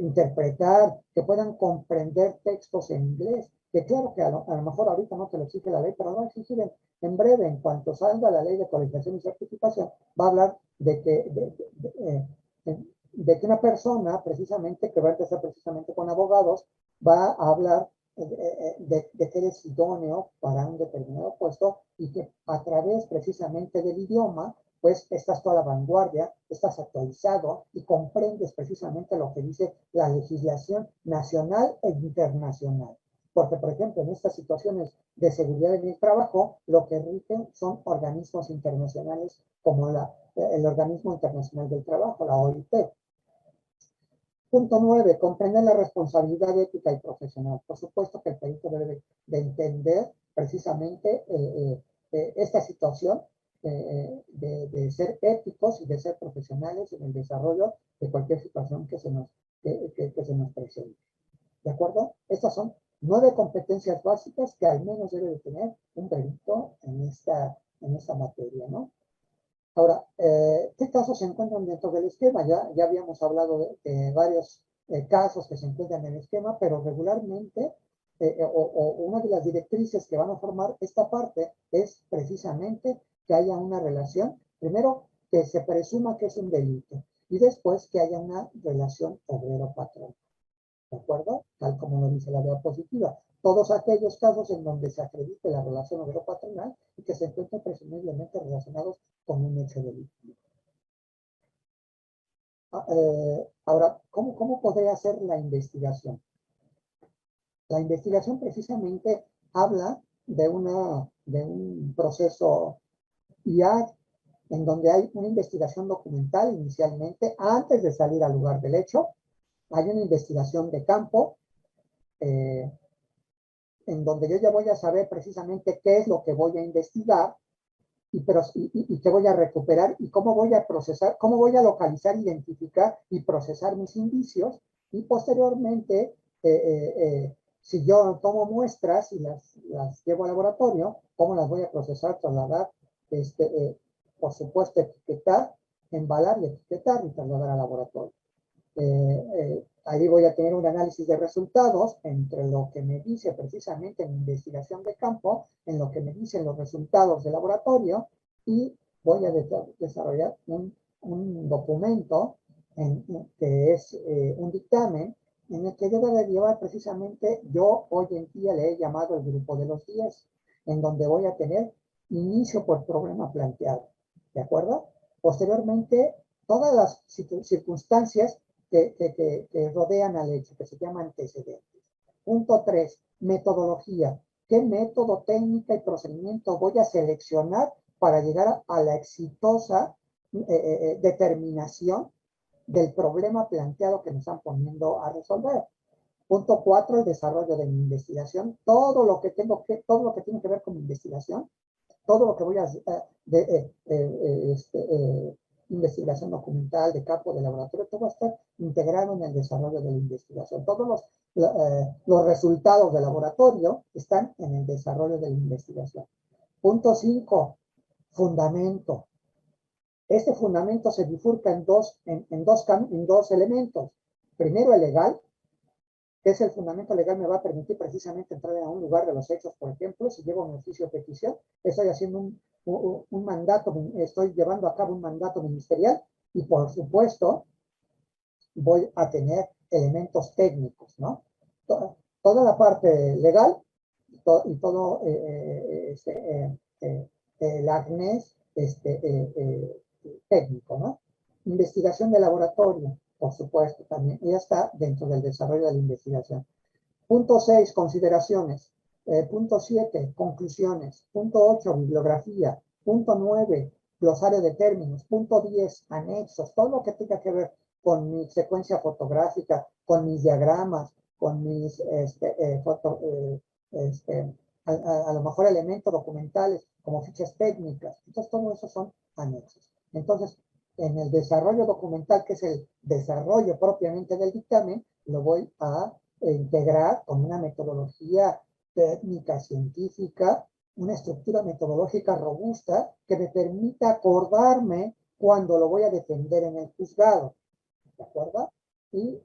interpretar, que puedan comprender textos en inglés, que claro que a lo mejor ahorita no te lo exige la ley, pero lo va a exigir en breve, en cuanto salga la ley de colegiación y certificación, va a hablar de que una persona precisamente, que va a empezar precisamente con abogados, va a hablar de que eres idóneo para un determinado puesto y que a través precisamente del idioma, pues estás toda la vanguardia, estás actualizado y comprendes precisamente lo que dice la legislación nacional e internacional. Porque, por ejemplo, en estas situaciones de seguridad en el trabajo, lo que rigen son organismos internacionales como el Organismo Internacional del Trabajo, la OIT. Punto 9, comprender la responsabilidad ética y profesional. Por supuesto que el perito debe de entender precisamente esta situación de ser éticos y de ser profesionales en el desarrollo de cualquier situación que se nos presente. ¿De acuerdo? Estas son 9 competencias básicas que al menos debe de tener un perito en esta materia, ¿no? Ahora, ¿qué casos se encuentran dentro del esquema? Ya habíamos hablado de varios casos que se encuentran en el esquema, pero regularmente, o una de las directrices que van a formar esta parte es precisamente que haya una relación, primero, que se presuma que es un delito, y después que haya una relación obrero-patrón, ¿de acuerdo? Tal como lo dice la diapositiva. Todos aquellos casos en donde se acredite la relación obrero-patronal y que se encuentren presumiblemente relacionados con un hecho delictivo. Ahora, ¿cómo podría hacer la investigación? La investigación precisamente habla de un proceso IAD en donde hay una investigación documental inicialmente, antes de salir al lugar del hecho. Hay una investigación de campo, en donde yo ya voy a saber precisamente qué es lo que voy a investigar y qué voy a recuperar y cómo voy a procesar, cómo voy a localizar, identificar y procesar mis indicios, y posteriormente, si yo tomo muestras y las llevo al laboratorio, cómo las voy a procesar, trasladar, por supuesto, etiquetar, embalar y etiquetar y trasladar al laboratorio. Ahí voy a tener un análisis de resultados entre lo que me dice precisamente mi investigación de campo, en lo que me dicen los resultados del laboratorio, y voy a desarrollar un documento que es un dictamen en el que yo voy a llevar precisamente, yo hoy en día le he llamado el grupo de los 10, en donde voy a tener inicio por problema planteado, ¿de acuerdo? Posteriormente, todas las circunstancias que rodean al hecho, que se llama antecedentes. Punto 3, metodología. ¿Qué método, técnica y procedimiento voy a seleccionar para llegar a la exitosa determinación del problema planteado que nos están poniendo a resolver? Punto 4, el desarrollo de mi investigación. Todo lo que tiene que ver con mi investigación, todo lo que voy a investigación documental, de campo, de laboratorio, todo va a estar integrado en el desarrollo de la investigación. Todos los resultados del laboratorio están en el desarrollo de la investigación. Punto 5, fundamento. Este fundamento se bifurca en dos elementos. Primero, el legal, que es el fundamento legal, me va a permitir precisamente entrar a un lugar de los hechos. Por ejemplo, si llevo un oficio de petición, estoy haciendo un mandato, estoy llevando a cabo un mandato ministerial, y por supuesto voy a tener elementos técnicos, ¿no? Toda la parte legal y todo el ACNES técnico, ¿no? Investigación de laboratorio, por supuesto, también ya está dentro del desarrollo de la investigación. Punto 6, consideraciones. Punto 7, conclusiones. Punto 8, bibliografía. Punto 9, glosario de términos. Punto 10, anexos. Todo lo que tenga que ver con mi secuencia fotográfica, con mis diagramas, con mis a lo mejor elementos documentales como fichas técnicas. Entonces, todo eso son anexos. Entonces, en el desarrollo documental, que es el desarrollo propiamente del dictamen, lo voy a integrar con una metodología técnica, científica, una estructura metodológica robusta que me permita acordarme cuando lo voy a defender en el juzgado, ¿de acuerdo? Y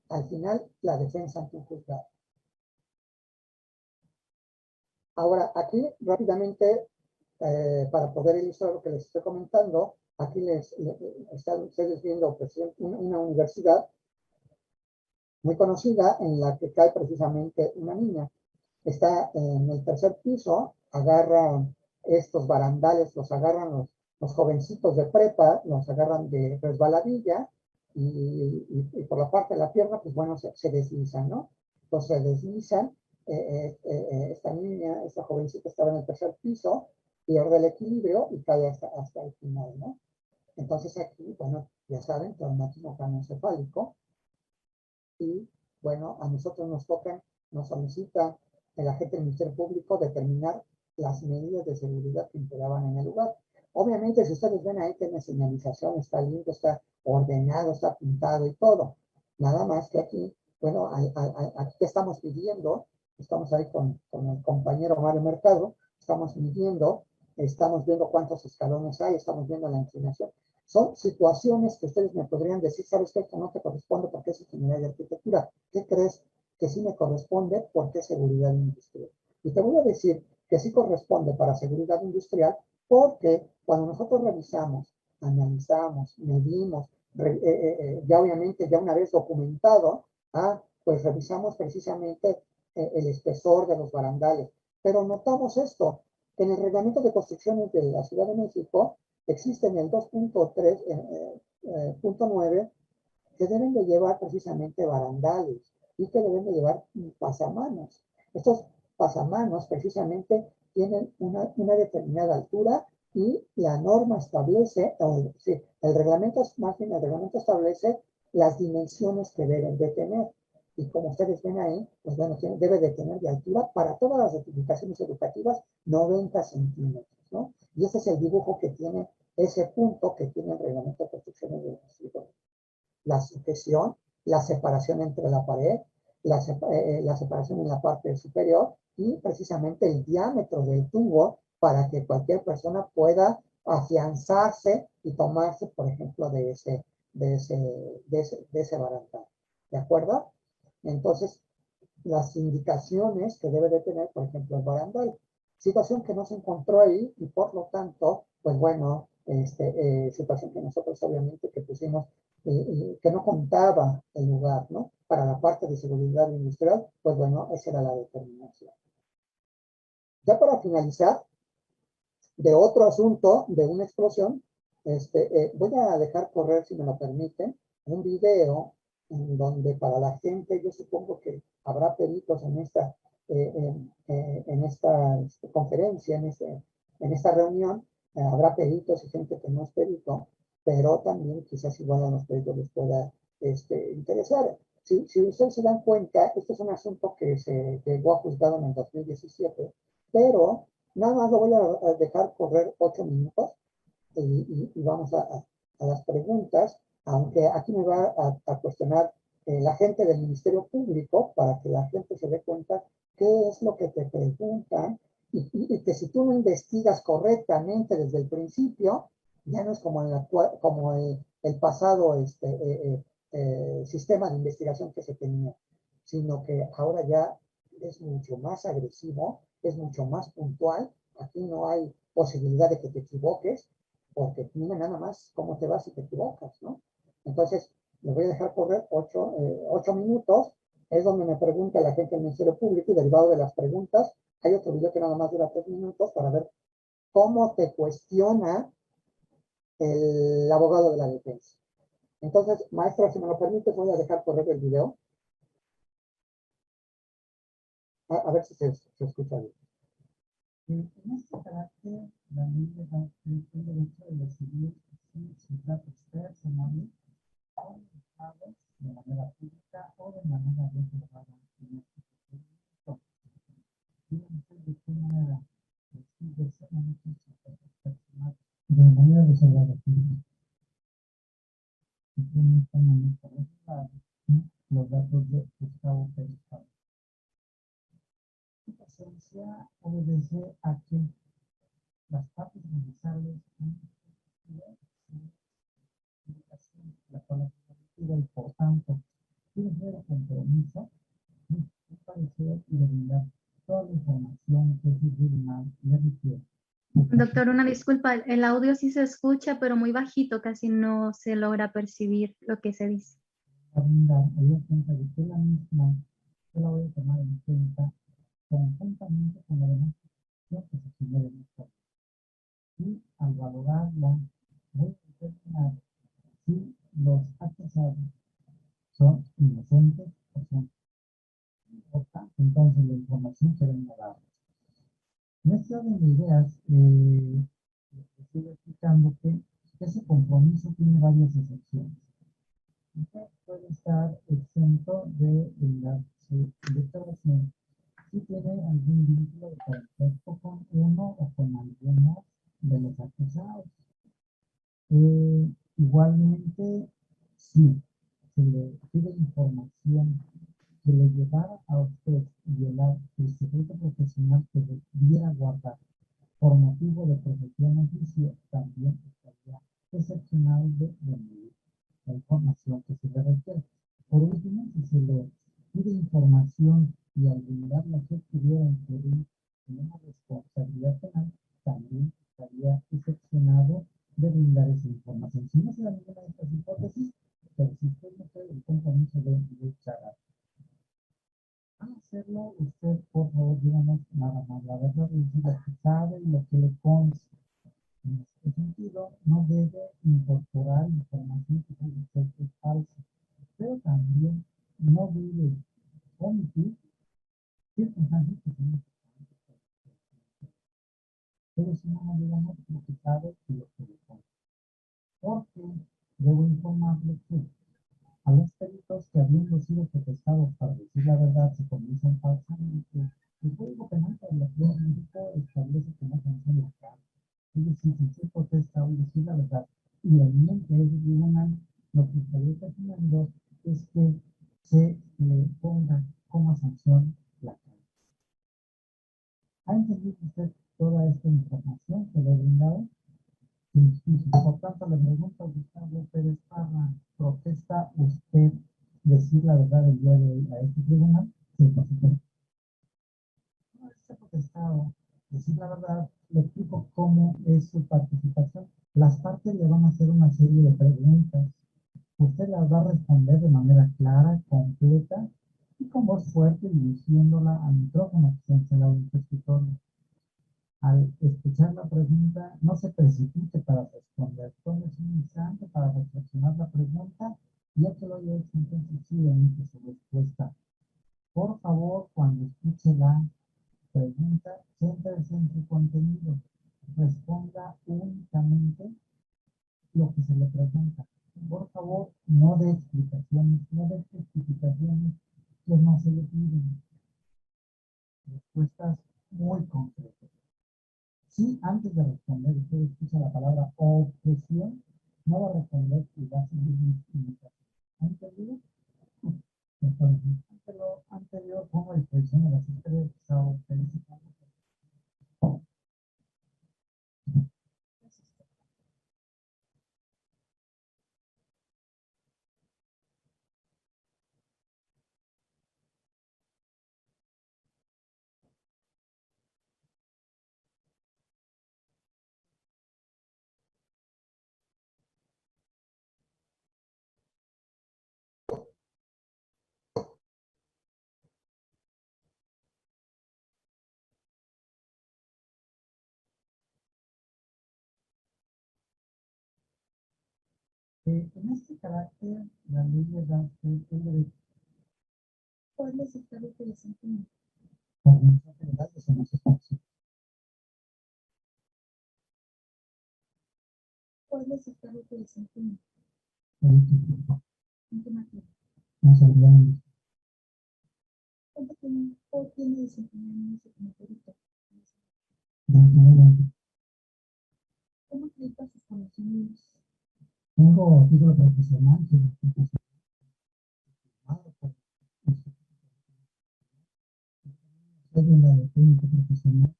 al final, la defensa ante un juzgado. Ahora, aquí rápidamente, para poder ilustrar lo que les estoy comentando, aquí están ustedes viendo pues, una universidad muy conocida en la que cae precisamente una niña. Está en el tercer piso, agarra estos barandales, los agarran los jovencitos de prepa, los agarran de resbaladilla y por la parte de la pierna, pues bueno, se deslizan, ¿no? Entonces se deslizan, esta niña, esta jovencita estaba en el tercer piso, pierde el equilibrio y cae hasta el final, ¿no? Entonces aquí, bueno, ya saben, traumatismo craneoencefálico. Y bueno, a nosotros nos solicita el agente del Ministerio Público determinar las medidas de seguridad que imperaban en el lugar. Obviamente, si ustedes ven ahí, tiene señalización, está limpio, está ordenado, está pintado y todo. Nada más que aquí, bueno, aquí estamos pidiendo, estamos ahí con el compañero Mario Mercado, estamos midiendo estamos viendo cuántos escalones hay, estamos viendo la inclinación. Son situaciones que ustedes me podrían decir, ¿sabes qué? Esto no te corresponde porque es ingeniería de arquitectura. ¿Qué crees? Que sí me corresponde porque es seguridad industrial. Y te voy a decir que sí corresponde para seguridad industrial porque cuando nosotros revisamos, analizamos, medimos, ya obviamente ya una vez documentado, pues revisamos precisamente el espesor de los barandales. Pero notamos esto, que en el reglamento de construcciones de la Ciudad de México existe en el 2.3.9 que deben de llevar precisamente barandales y que deben de llevar pasamanos. Estos pasamanos precisamente tienen una determinada altura y la norma establece, sí, el reglamento, más bien el reglamento establece las dimensiones que deben de tener. Y como ustedes ven ahí, pues bueno, debe de tener de altura para todas las edificaciones educativas 90 centímetros, ¿no? Y ese es el dibujo que tiene ese punto que tiene el reglamento de construcciones de distrito. La sujeción, la separación entre la pared, la separación en la parte superior y precisamente el diámetro del tubo para que cualquier persona pueda afianzarse y tomarse, por ejemplo, de ese barandal. ¿De acuerdo? Entonces, las indicaciones que debe de tener, por ejemplo, el barandal. Situación que no se encontró ahí y por lo tanto, pues bueno, situación que nosotros obviamente que pusimos, que no contaba el lugar, ¿no? Para la parte de seguridad industrial, pues bueno, esa era la determinación. Ya para finalizar, de otro asunto, de una explosión, voy a dejar correr, si me lo permiten, un video en donde para la gente, yo supongo que habrá peritos en esta conferencia, en esta reunión, habrá peritos y gente que no es perito, pero también quizás igual a los peritos les pueda interesar. Si ustedes se dan cuenta, este es un asunto que se llegó a juzgado en el 2017, pero nada más lo voy a dejar correr 8 minutos y vamos a las preguntas, aunque aquí me va a cuestionar la gente del Ministerio Público para que la gente se dé cuenta qué es lo que te preguntan y que si tú no investigas correctamente desde el principio, ya no es como el pasado sistema de investigación que se tenía, sino que ahora ya es mucho más agresivo, es mucho más puntual, aquí no hay posibilidad de que te equivoques, porque mira nada más cómo te vas si te equivocas, ¿no? Entonces, le voy a dejar correr 8 minutos, es donde me pregunta la gente del Ministerio Público y derivado de las preguntas, hay otro video que nada más dura 3 minutos para ver cómo te cuestiona el abogado de la defensa. Entonces, maestra, si me lo permite, voy a dejar correr el video. A ver si se escucha bien. En este carácter, la ley le da el derecho de decidir si se trata externo o de manera pública o de manera reservada en este procedimiento. ¿De qué manera? De manera reservada. Los datos de Gustavo Pérez. Su presencia obedece a que las partes judiciales la colaborativa y por tanto tiene cero compromiso de parecer y de brindar toda la información que el tribunal le requiere. Doctor, una disculpa, el audio sí se escucha, pero muy bajito, casi no se logra percibir lo que se dice. Brindar, me doy cuenta de que la misma yo la voy a tomar en cuenta conjuntamente con la demás que se genere en esta. Y al valorarla, voy a determinar si los acusados son inocentes o son inocentes. Entonces la información se venga a dar. En este orden de ideas, estoy explicando que ese compromiso tiene varias excepciones. Usted puede estar exento de brindar su declaración si tiene algún vínculo de parentesco con uno o con alguno de los acusados. Igualmente, si se le pide información que le llevara a usted violar el secreto profesional que debiera guardar por motivo de profesión o oficio, también estaría excepcionado de rendir la información que se le requiere. Por último, si se le pide información y al brindarla se pudiera incurrir en una responsabilidad penal, también estaría excepcionado de brindar esa información. Si no se da ninguna de estas hipótesis, persiste el compromiso de charlar. Al hacerlo, usted, por favor, díganos nada más la verdad, es decir, lo que sabe y lo que le consta. En este sentido, no debe incorporar información que es falsa, pero también no debe omitir circunstancias que son importantes. Pero si no, no digamos lo que sabe y lo que le consta. Porque debo informarle que a los peritos que habiendo sido protestados para decir la verdad se conducen falsamente, el Código Penal para la Ciudad de México establece que no sanciona la cárcel. Es decir, si se protesta o decir la verdad y la evidencia es el tribunal, lo que estaría ocasionando es que se le ponga como sanción la cárcel. ¿Ha entendido usted toda esta información que le he brindado? Por tanto, le pregunto a Gustavo Pérez Parra, ¿protesta usted decir la verdad el día de hoy a este tribunal? Sí, por supuesto. No está protestado decir la verdad, le explico cómo es su participación. Las partes le van a hacer una serie de preguntas. Usted las va a responder de manera clara, completa y con voz fuerte, dirigiéndola al micrófono que se ha instalado en su escritorio. Al escuchar la pregunta, no se precipite para responder. Tómese un instante para reflexionar la pregunta y ya que lo haya hecho, entonces sí emite su respuesta. Por favor, cuando escuche la pregunta, céntrese en su contenido. Responda únicamente lo que se le pregunta. Por favor, no dé explicaciones, no dé justificaciones que no se le piden. Respuestas muy concretas. Si antes de responder usted escucha la palabra objeción, no va a responder y va a seguir mis indicaciones. ¿Ha entendido? Entonces, ante lo anterior, pongo a disposición de la Secretaría de Estado. En este carácter, la ley le da a usted el derecho. ¿Cuál es el cargo que desempeña? Organización General de Servicios Públicos. ¿Cuál es el cargo que desempeña? Político. ¿En qué materia? En seguridad ministerial. ¿Cuánto tiempo tiene desempeñándose como perito? 29 años. ¿Cómo acredita sus conocimientos? Tengo título profesional, cédula de técnico profesional,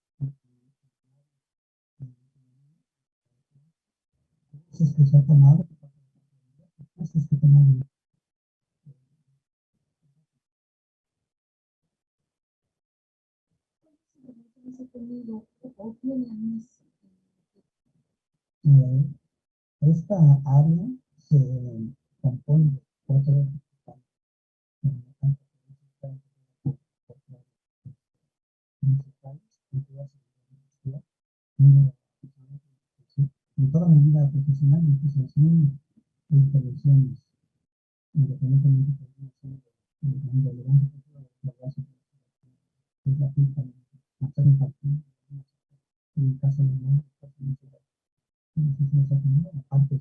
cursos que se ha tomado, cursos que he tomado. Esta área se compone de cuatro principales, en toda mi vida profesional, investigación e intervenciones, independientemente de la relevancia de la base, es la pinta de matar un partido, en el caso de la la parte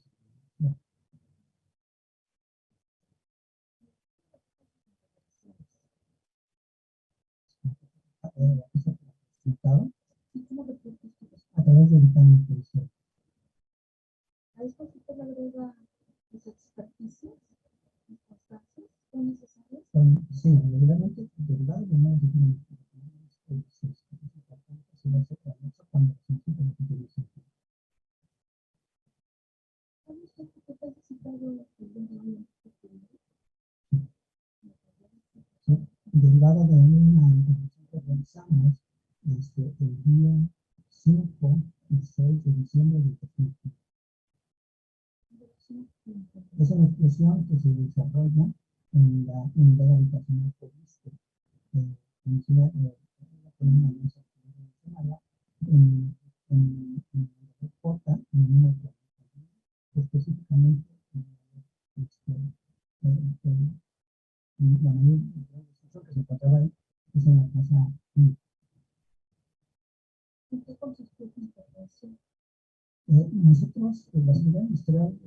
resultado a través del dictamen judicial. ¿A esto sí se le agrega las experticias? ¿Las constancias son necesarias? Sí, regularmente, de verdad, no tienen cuando se derivado de una intervención que realizamos el día 5 y 6 de diciembre del 2015. Es una expresión que se desarrolla en la unidad habitacional prevista, conocida como una mesa mencionada en la J, en el número 41, específicamente la mayor que se encontraba ahí es en la casa I. ¿En qué consiste esta intervención? Nosotros, la seguridad industrial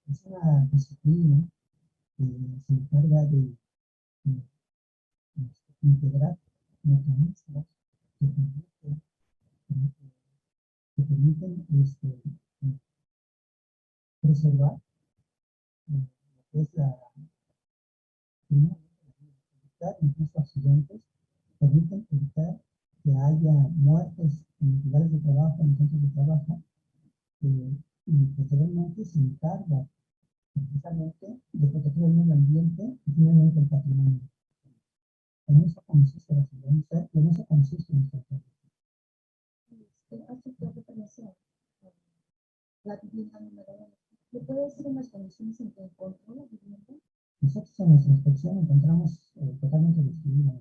es una disciplina que se encarga de integrar mecanismos que permiten preservar lo que es primero, evitar incluso accidentes, permiten evitar que haya muertes en los lugares de trabajo, en los centros de trabajo, y posteriormente se encarga precisamente de proteger el medio ambiente y finalmente el patrimonio. En eso consiste la seguridad industrial y en eso consiste nuestra práctica. Hace que referencia a la vivienda número 1. ¿Le puede decir unas condiciones en que encontró la vivienda? Nosotros en nuestra inspección encontramos totalmente destruida.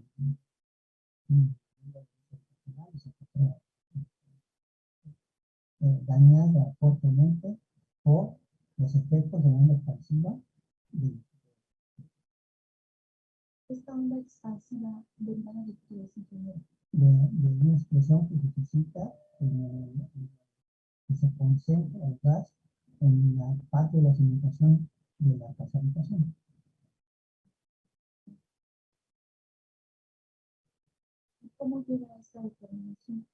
Dañada fuertemente por los efectos de la onda expansiva. Esta onda expansiva derivada de qué es, ingeniero? De una expresión que se suscita que se concentra el gas en la parte de la cimentación de la casa habitación. ¿Cómo llega a esta determinación?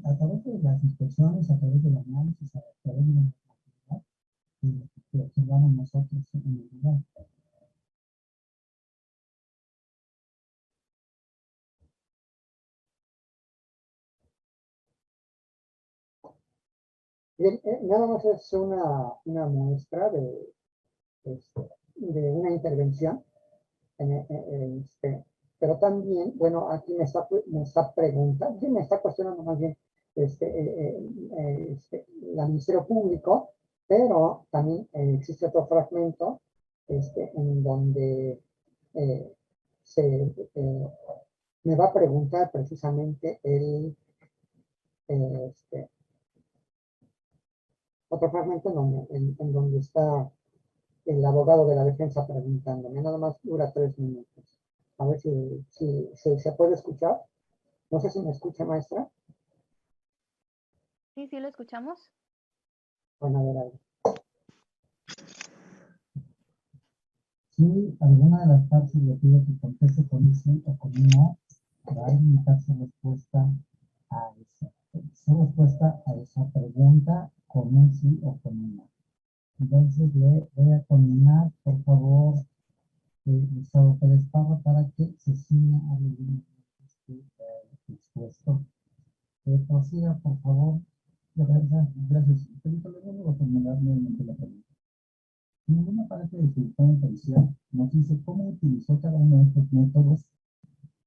A través de las inspecciones, a través del análisis, a través de la normatividad que observamos nosotros en el lugar. Bien, nada más es una muestra de una intervención, pero también, bueno, aquí me está preguntando, sí, me está cuestionando más bien la Ministerio Público, pero también existe otro fragmento en donde me va a preguntar precisamente otro fragmento en donde está el abogado de la defensa preguntándome. Nada más dura 3 minutos. A ver si se puede escuchar. No sé si me escucha, maestra. Sí, sí, lo escuchamos. Bueno, a ver. Si alguna de las partes le pide que conteste con un sí o con un no, va a limitar su respuesta a esa pregunta con un sí o con un no. Entonces le voy a combinar, por favor, Gustavo Pérez Parra, para que Cecilia hable bien expuesto. Prosiga, por favor. Gracias. Felipe, le vuelvo a formular nuevamente la pregunta. Ninguna parte de su dictamen pericial nos dice cómo utilizó cada uno de estos métodos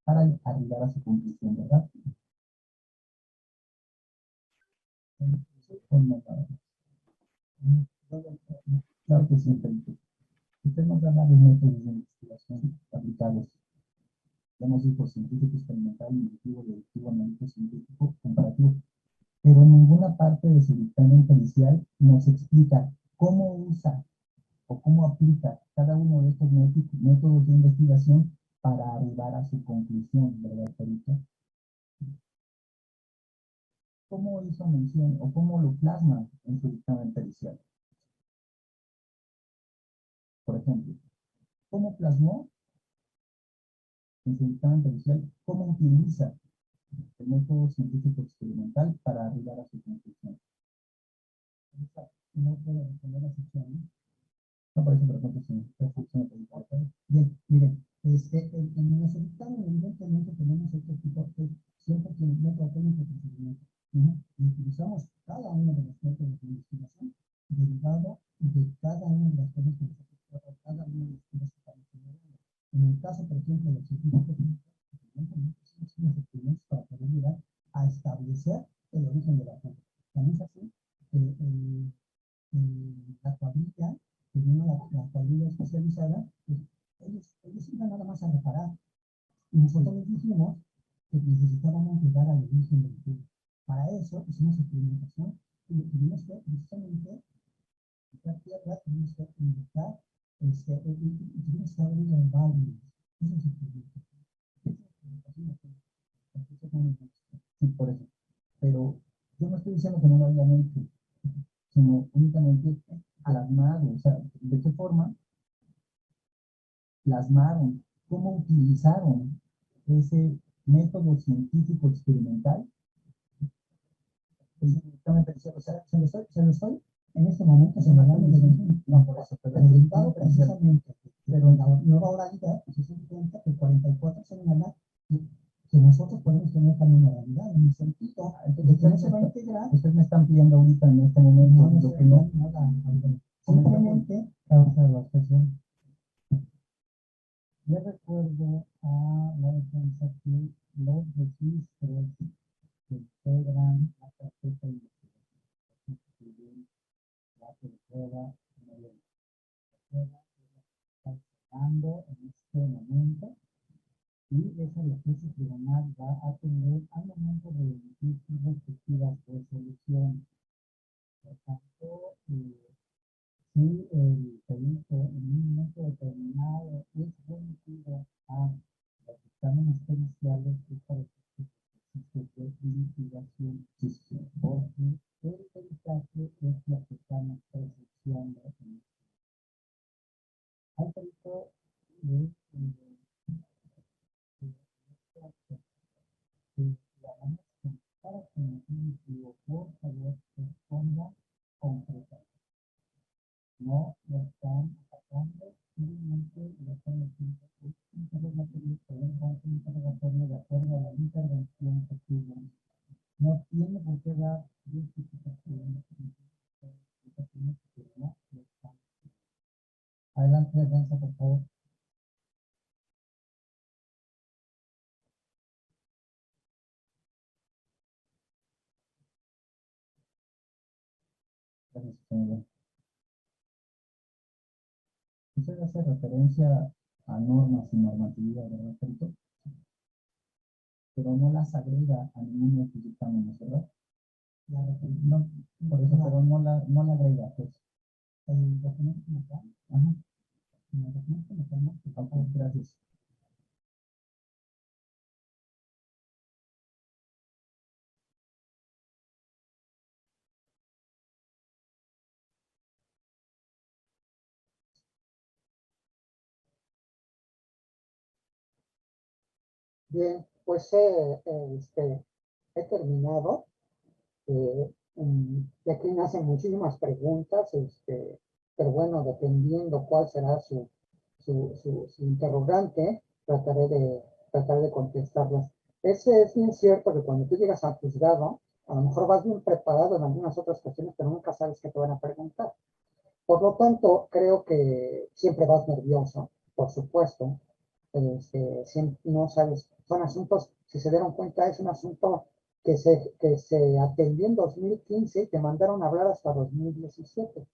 para arribar a su conclusión, ¿verdad? Claro que sí, Felipe. Usted nos da varios métodos de investigación aplicables. Hemos dicho científico experimental, inductivo, deductivo, analítico científico, comparativo. Pero en ninguna parte de su dictamen pericial nos explica cómo usa o cómo aplica cada uno de estos métodos de investigación para arribar a su conclusión, ¿verdad, Perito? ¿Cómo hizo mención o cómo lo plasma en su dictamen pericial? Por ejemplo, ¿cómo plasmó en su dictamen pericial, cómo utiliza el método científico experimental para arribar a su conclusión? No puedo responder la sección, ¿no? No, por eso, por ejemplo, si esta sección bien, miren, en nuestro dictamen, evidentemente, tenemos este tipo de siempre que el método técnico de procedimiento. Y utilizamos cada uno de los métodos de investigación derivado de cada una de las cosas que nosotros cada uno de los temas que estamos señalando. En el caso, por ejemplo, de los científicos, evidentemente son los experimentos para poder llegar a establecer el origen de la planta. También es así que la cuadrilla, que vino la cuadrilla especializada, pues, ellos iban nada más a reparar. Y nosotros les dijimos que necesitábamos llegar al origen del tema. Para eso hicimos experimentación y tuvimos que precisamente quitar tierra, tuvimos que inyectar, y tuvimos que abrir los válvulas. Eso es experimentación. Sí, por eso. Pero yo no estoy diciendo que no lo hayan hecho, sino únicamente plasmado. O sea, ¿de qué forma plasmaron? ¿Cómo utilizaron ese método científico experimental? Se lo estoy en este momento señalando no por eso, pero orientado precisamente, pero en la nueva oralidad, pues se cuenta que el 44 señala que nosotros podemos tener también oralidad en el sentido de que no se va a integrar. Ustedes me están pidiendo ahorita en este momento lo que no, simplemente causa la obsesión. Yo recuerdo a la defensa que los registros que integran la carpeta de investigación la prueba está cerrando en este momento y esa defensa tribunal va a atender al momento de emitir sus respectivas resoluciones. Por tanto, si el perito en un momento determinado es remitido a los exámenes periciales, es para que existe litigación, porque el peritaje es lo que estamos presenciando. Al perito de para que nos por favor responda concretamente. No lo están atacando, simplemente lo están haciendo un interrogatorio de acuerdo a la intervención que tuvo. No tiene por qué dar justificación. Adelante, defensa, por favor. Gracias, señor. Usted hace referencia a normas y normatividad, ¿verdad, perito? Pero no las agrega a ninguno de sus dictámenes, ¿verdad? No, por eso, pero no la agrega, pues. El documento como tal. Ajá. El documento como tal. Ok, gracias. Bien, pues he terminado. De aquí nacen muchísimas preguntas, pero bueno, dependiendo cuál será su interrogante, trataré de contestarlas. Es bien cierto que cuando tú llegas al juzgado, a lo mejor vas bien preparado en algunas otras cuestiones, pero nunca sabes qué te van a preguntar. Por lo tanto, creo que siempre vas nervioso, por supuesto. Siempre, no sabes, son asuntos, si se dieron cuenta, es un asunto que se atendió en 2015 y te mandaron a hablar hasta 2017.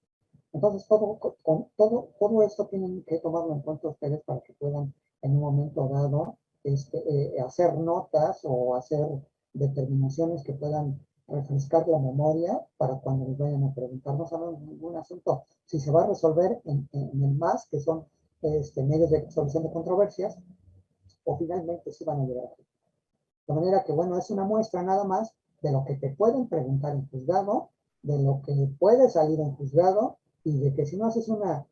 Entonces, todo esto tienen que tomarlo en cuenta ustedes para que puedan, en un momento dado, hacer notas o hacer determinaciones que puedan refrescar la memoria para cuando les vayan a preguntar. No sabemos ningún asunto. Si se va a resolver en el MAS, que son medios de solución de controversias, o finalmente sí van a llegar aquí. De manera que, bueno, es una muestra nada más de lo que te pueden preguntar en juzgado, de lo que puede salir en juzgado, y de que si no haces una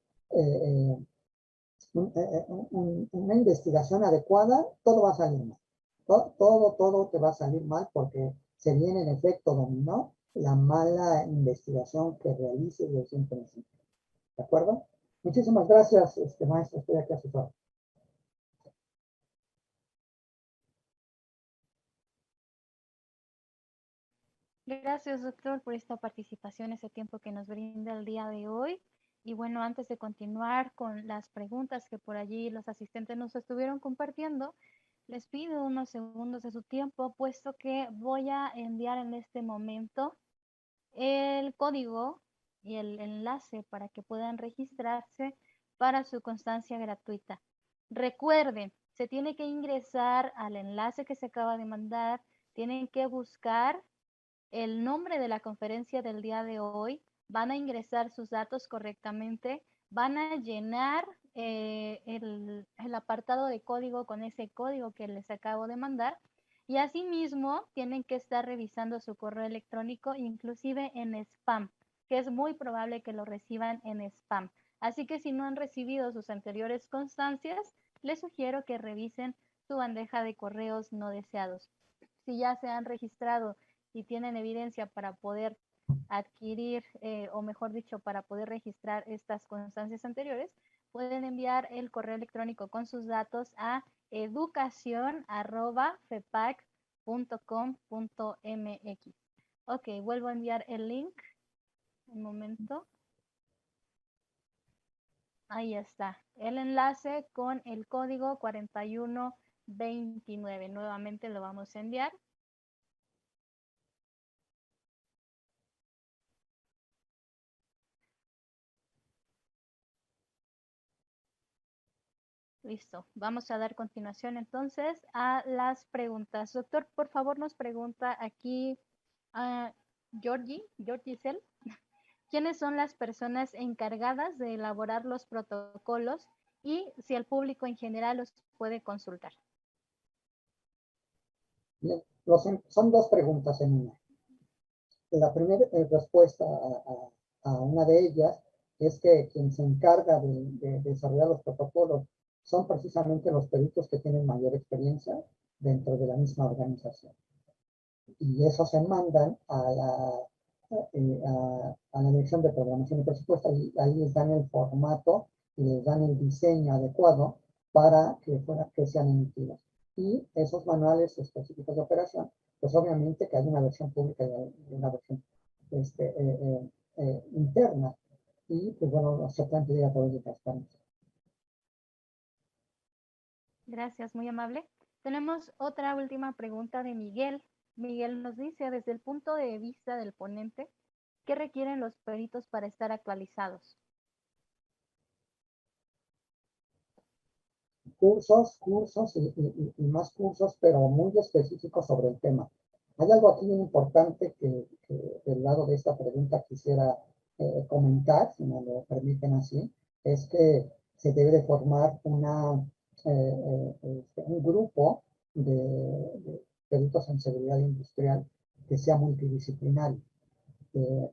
investigación adecuada, todo va a salir mal. Todo te va a salir mal porque se viene en efecto dominó la mala investigación que realices desde un principio. ¿De acuerdo? Muchísimas gracias, maestro. Estoy aquí a sus órdenes. Gracias, doctor, por esta participación, ese tiempo que nos brinda el día de hoy. Y bueno, antes de continuar con las preguntas que por allí los asistentes nos estuvieron compartiendo, les pido unos segundos de su tiempo, puesto que voy a enviar en este momento el código y el enlace para que puedan registrarse para su constancia gratuita. Recuerden, se tiene que ingresar al enlace que se acaba de mandar, tienen que buscar el nombre de la conferencia del día de hoy, van a ingresar sus datos correctamente, van a llenar el apartado de código con ese código que les acabo de mandar y asimismo tienen que estar revisando su correo electrónico inclusive en spam, que es muy probable que lo reciban en spam. Así que si no han recibido sus anteriores constancias, les sugiero que revisen su bandeja de correos no deseados. Si ya se han registrado y tienen evidencia para poder adquirir, o mejor dicho, para poder registrar estas constancias anteriores, pueden enviar el correo electrónico con sus datos a educacion@fepac.com.mx. Ok, vuelvo a enviar el link. Un momento. Ahí está. El enlace con el código 4129. Nuevamente lo vamos a enviar. Listo. Vamos a dar continuación entonces a las preguntas. Doctor, por favor nos pregunta aquí a Georgie Cell, ¿quiénes son las personas encargadas de elaborar los protocolos y si el público en general los puede consultar? Bien, son dos preguntas en una. La primera respuesta a una de ellas es que quien se encarga de desarrollar los protocolos son precisamente los peritos que tienen mayor experiencia dentro de la misma organización. Y esos se mandan a la dirección de programación y presupuesto, y ahí les dan el formato y les dan el diseño adecuado para que sean emitidos. Y esos manuales específicos de operación, pues obviamente que hay una versión pública y una versión interna, y pues bueno, se pueden pedir a través de transparencia. Gracias, muy amable. Tenemos otra última pregunta de Miguel. Miguel nos dice, desde el punto de vista del ponente, ¿qué requieren los peritos para estar actualizados? Cursos y más cursos, pero muy específicos sobre el tema. Hay algo aquí muy importante que del lado de esta pregunta quisiera comentar, si me lo permiten así, es que se debe de formar un grupo de peritos en seguridad industrial que sea multidisciplinario,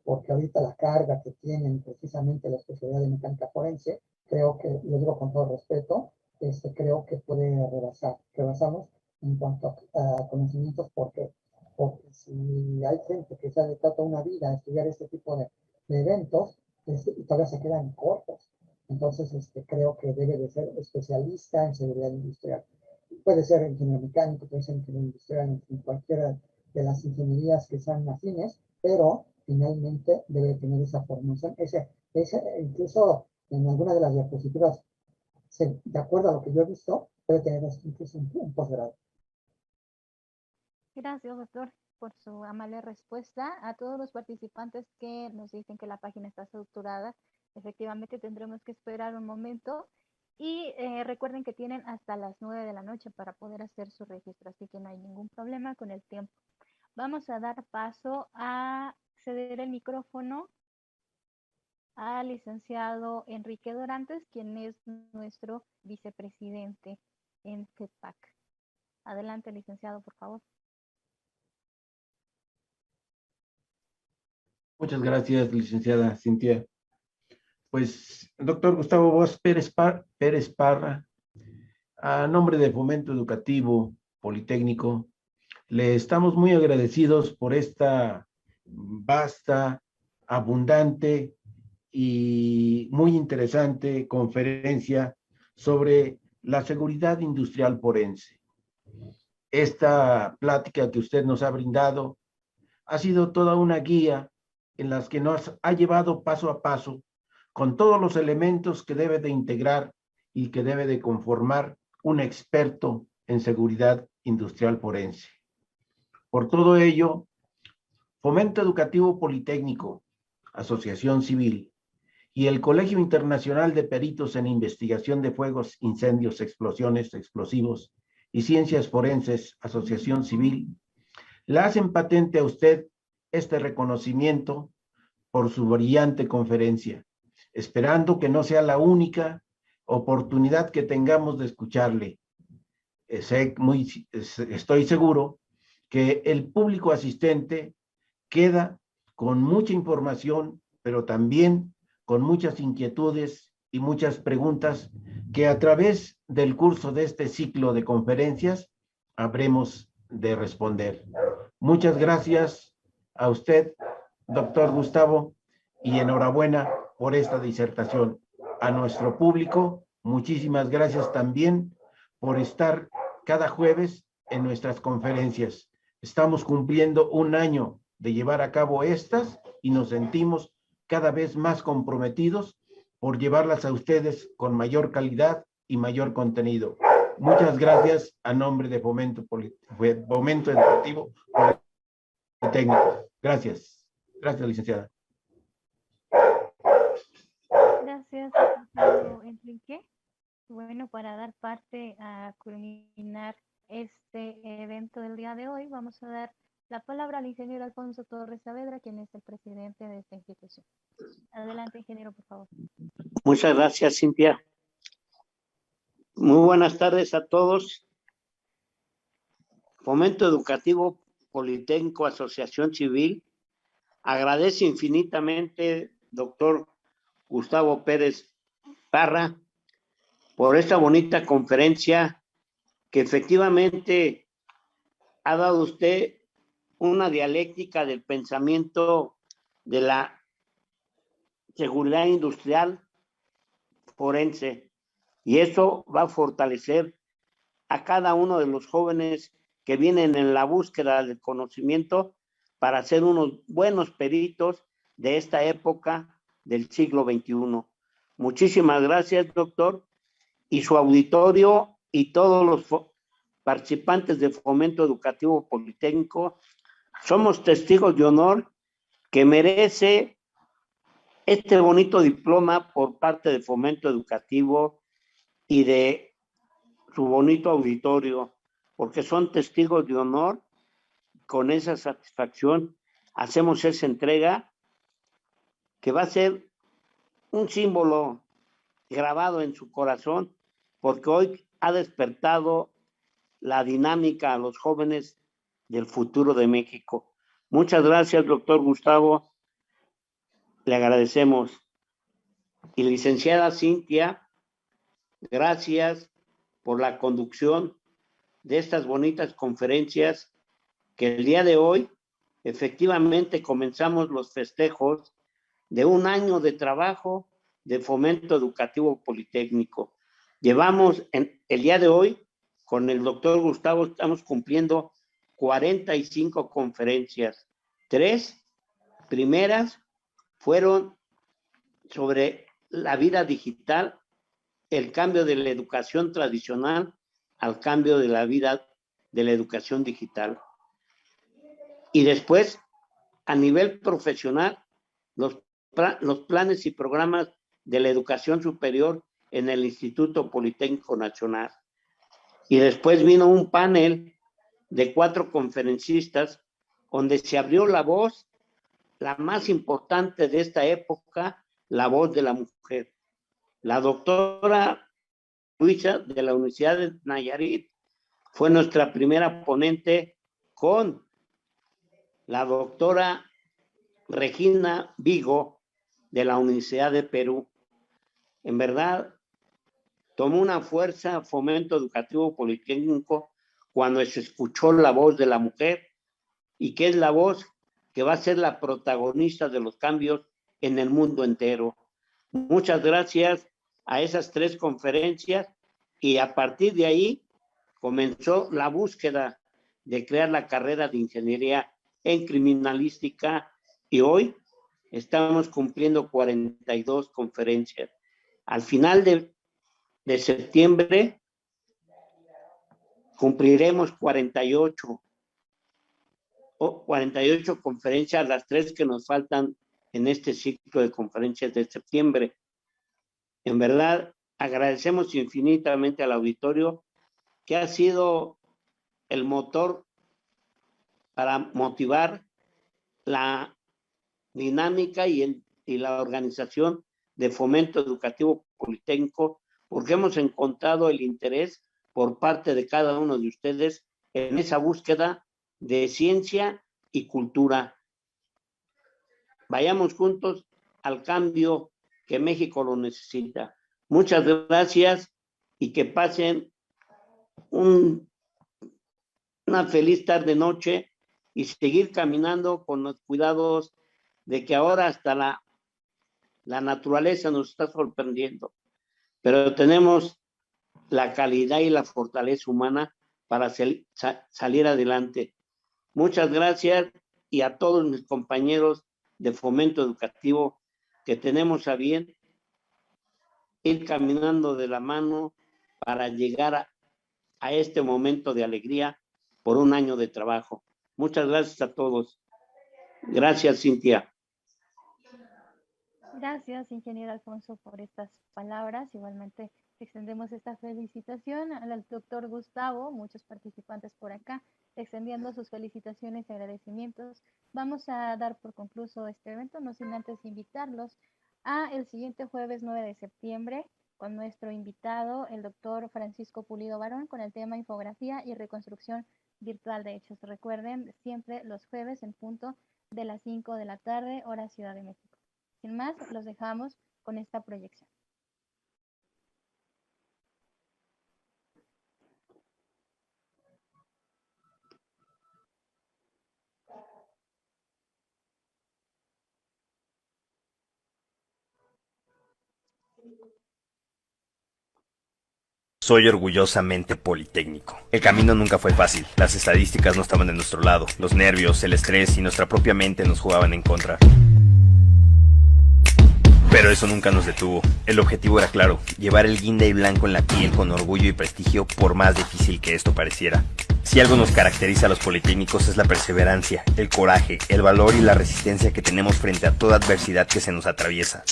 porque ahorita la carga que tienen precisamente la especialidad de mecánica forense, creo que, lo digo con todo respeto, creo que puede rebasarnos en cuanto a conocimientos, porque si hay gente que se ha dedicado una vida a estudiar este tipo de eventos, y todavía se quedan cortos. Entonces, creo que debe de ser especialista en seguridad industrial. Puede ser ingeniero mecánico, puede ser ingeniero industrial, en cualquiera de las ingenierías que sean afines, pero finalmente debe tener esa formación. Incluso en alguna de las diapositivas, de acuerdo a lo que yo he visto, debe tener incluso un posgrado. Gracias, doctor, por su amable respuesta. A todos los participantes que nos dicen que la página está saturada, efectivamente tendremos que esperar un momento. Y recuerden que tienen hasta las 9 de la noche para poder hacer su registro, así que no hay ningún problema con el tiempo. Vamos a dar paso a ceder el micrófono al licenciado Enrique Dorantes, quien es nuestro vicepresidente en FEPAC. Adelante, licenciado, por favor. Muchas gracias, licenciada Cintia. Pues, doctor Gustavo Bosch Pérez Parra, a nombre de Fomento Educativo Politécnico, le estamos muy agradecidos por esta vasta, abundante y muy interesante conferencia sobre la seguridad industrial forense. Esta plática que usted nos ha brindado ha sido toda una guía en las que nos ha llevado paso a paso con todos los elementos que debe de integrar y que debe de conformar un experto en seguridad industrial forense. Por todo ello, Fomento Educativo Politécnico, Asociación Civil y el Colegio Internacional de Peritos en Investigación de Fuegos, Incendios, Explosiones, Explosivos y Ciencias Forenses, Asociación Civil, le hacen patente a usted este reconocimiento por su brillante conferencia, esperando que no sea la única oportunidad que tengamos de escucharle. Estoy seguro que el público asistente queda con mucha información, pero también con muchas inquietudes y muchas preguntas que a través del curso de este ciclo de conferencias habremos de responder. Muchas gracias a usted, doctor Gustavo, y enhorabuena por esta disertación. A nuestro público, muchísimas gracias también por estar cada jueves en nuestras conferencias. Estamos cumpliendo un año de llevar a cabo estas y nos sentimos cada vez más comprometidos por llevarlas a ustedes con mayor calidad y mayor contenido. Muchas gracias a nombre de Fomento Educativo Politécnico. Gracias. Gracias, licenciada. Gracias, Enrique. Bueno, para dar parte a culminar este evento del día de hoy, vamos a dar la palabra al ingeniero Alfonso Torres Saavedra, quien es el presidente de esta institución. Adelante, ingeniero, por favor. Muchas gracias, Cintia. Muy buenas tardes a todos. Fomento Educativo Politécnico, Asociación Civil, agradece infinitamente, doctor Gustavo Pérez Parra, por esta bonita conferencia que efectivamente ha dado usted una dialéctica del pensamiento de la seguridad industrial forense, y eso va a fortalecer a cada uno de los jóvenes que vienen en la búsqueda del conocimiento para ser unos buenos peritos de esta época del siglo XXI. Muchísimas gracias, doctor, y su auditorio y todos los participantes de Fomento Educativo Politécnico. Somos testigos de honor que merece este bonito diploma por parte de Fomento Educativo y de su bonito auditorio, porque son testigos de honor. Con esa satisfacción hacemos esa entrega que va a ser un símbolo grabado en su corazón, porque hoy ha despertado la dinámica a los jóvenes del futuro de México. Muchas gracias, doctor Gustavo. Le agradecemos. Y licenciada Cintia, gracias por la conducción de estas bonitas conferencias que el día de hoy efectivamente comenzamos los festejos de un año de trabajo de Fomento Educativo Politécnico. Llevamos el día de hoy con el doctor Gustavo, estamos cumpliendo 45 conferencias. 3 primeras fueron sobre la vida digital, el cambio de la educación tradicional al cambio de la vida de la educación digital. Y después, a nivel profesional, los planes y programas de la educación superior en el Instituto Politécnico Nacional. Y después vino un panel de 4 conferencistas donde se abrió la voz, la más importante de esta época, la voz de la mujer. La doctora Luisa de la Universidad de Nayarit fue nuestra primera ponente, con la doctora Regina Vigo de la Universidad de Perú. En verdad, tomó una fuerza Fomento Educativo Politécnico cuando se escuchó la voz de la mujer, y que es la voz que va a ser la protagonista de los cambios en el mundo entero. Muchas gracias a esas 3 conferencias, y a partir de ahí comenzó la búsqueda de crear la carrera de ingeniería en criminalística, y hoy estamos cumpliendo 42 conferencias. Al final de septiembre cumpliremos 48 conferencias, las 3 que nos faltan en este ciclo de conferencias de septiembre. En verdad, agradecemos infinitamente al auditorio que ha sido el motor para motivar la dinámica y la organización de Fomento Educativo Politécnico, porque hemos encontrado el interés por parte de cada uno de ustedes en esa búsqueda de ciencia y cultura. Vayamos juntos al cambio que México lo necesita. Muchas gracias y que pasen una feliz tarde-noche y seguir caminando con los cuidados de que ahora hasta la naturaleza nos está sorprendiendo, pero tenemos la calidad y la fortaleza humana para salir adelante. Muchas gracias y a todos mis compañeros de Fomento Educativo que tenemos a bien ir caminando de la mano para llegar a este momento de alegría por un año de trabajo. Muchas gracias a todos. Gracias, Cintia. Gracias, ingeniero Alfonso, por estas palabras. Igualmente extendemos esta felicitación al doctor Gustavo, muchos participantes por acá, extendiendo sus felicitaciones y agradecimientos. Vamos a dar por concluso este evento, no sin antes invitarlos a el siguiente jueves 9 de septiembre con nuestro invitado, el doctor Francisco Pulido Barón, con el tema Infografía y Reconstrucción Virtual de Hechos. Recuerden, siempre los jueves en punto de las 5 de la tarde, hora Ciudad de México. Sin más, los dejamos con esta proyección. Soy orgullosamente politécnico. El camino nunca fue fácil, las estadísticas no estaban de nuestro lado, los nervios, el estrés y nuestra propia mente nos jugaban en contra. Pero eso nunca nos detuvo. El objetivo era claro, llevar el guinda y blanco en la piel con orgullo y prestigio por más difícil que esto pareciera. Si algo nos caracteriza a los politécnicos es la perseverancia, el coraje, el valor y la resistencia que tenemos frente a toda adversidad que se nos atraviesa.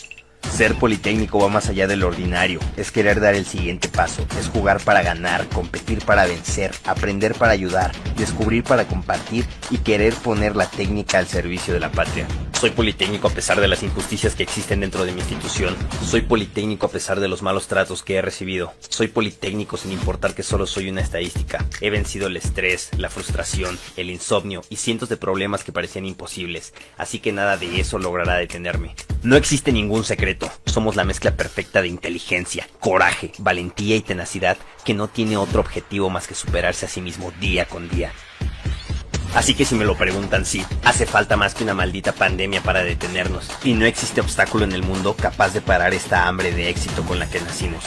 Ser politécnico va más allá del ordinario, es querer dar el siguiente paso, es jugar para ganar, competir para vencer, aprender para ayudar, descubrir para compartir y querer poner la técnica al servicio de la patria. Soy politécnico a pesar de las injusticias que existen dentro de mi institución. Soy politécnico a pesar de los malos tratos que he recibido. Soy politécnico sin importar que solo soy una estadística. He vencido el estrés, la frustración, el insomnio y cientos de problemas que parecían imposibles, así que nada de eso logrará detenerme. No existe ningún secreto. Somos la mezcla perfecta de inteligencia, coraje, valentía y tenacidad que no tiene otro objetivo más que superarse a sí mismo día con día. Así que si me lo preguntan, sí, hace falta más que una maldita pandemia para detenernos, y no existe obstáculo en el mundo capaz de parar esta hambre de éxito con la que nacimos.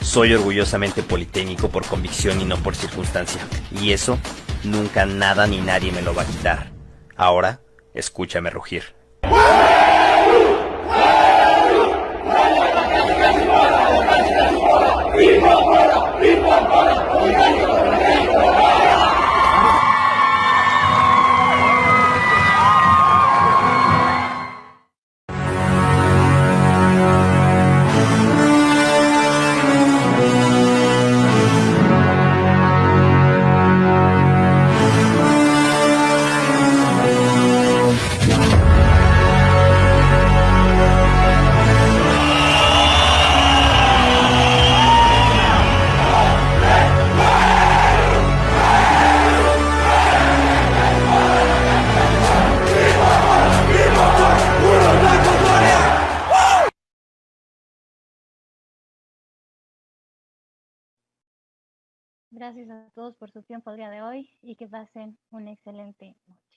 Soy orgullosamente politécnico por convicción y no por circunstancia, y eso nunca nada ni nadie me lo va a quitar. Ahora, escúchame rugir. Gracias a todos por su tiempo el día de hoy y que pasen una excelente noche.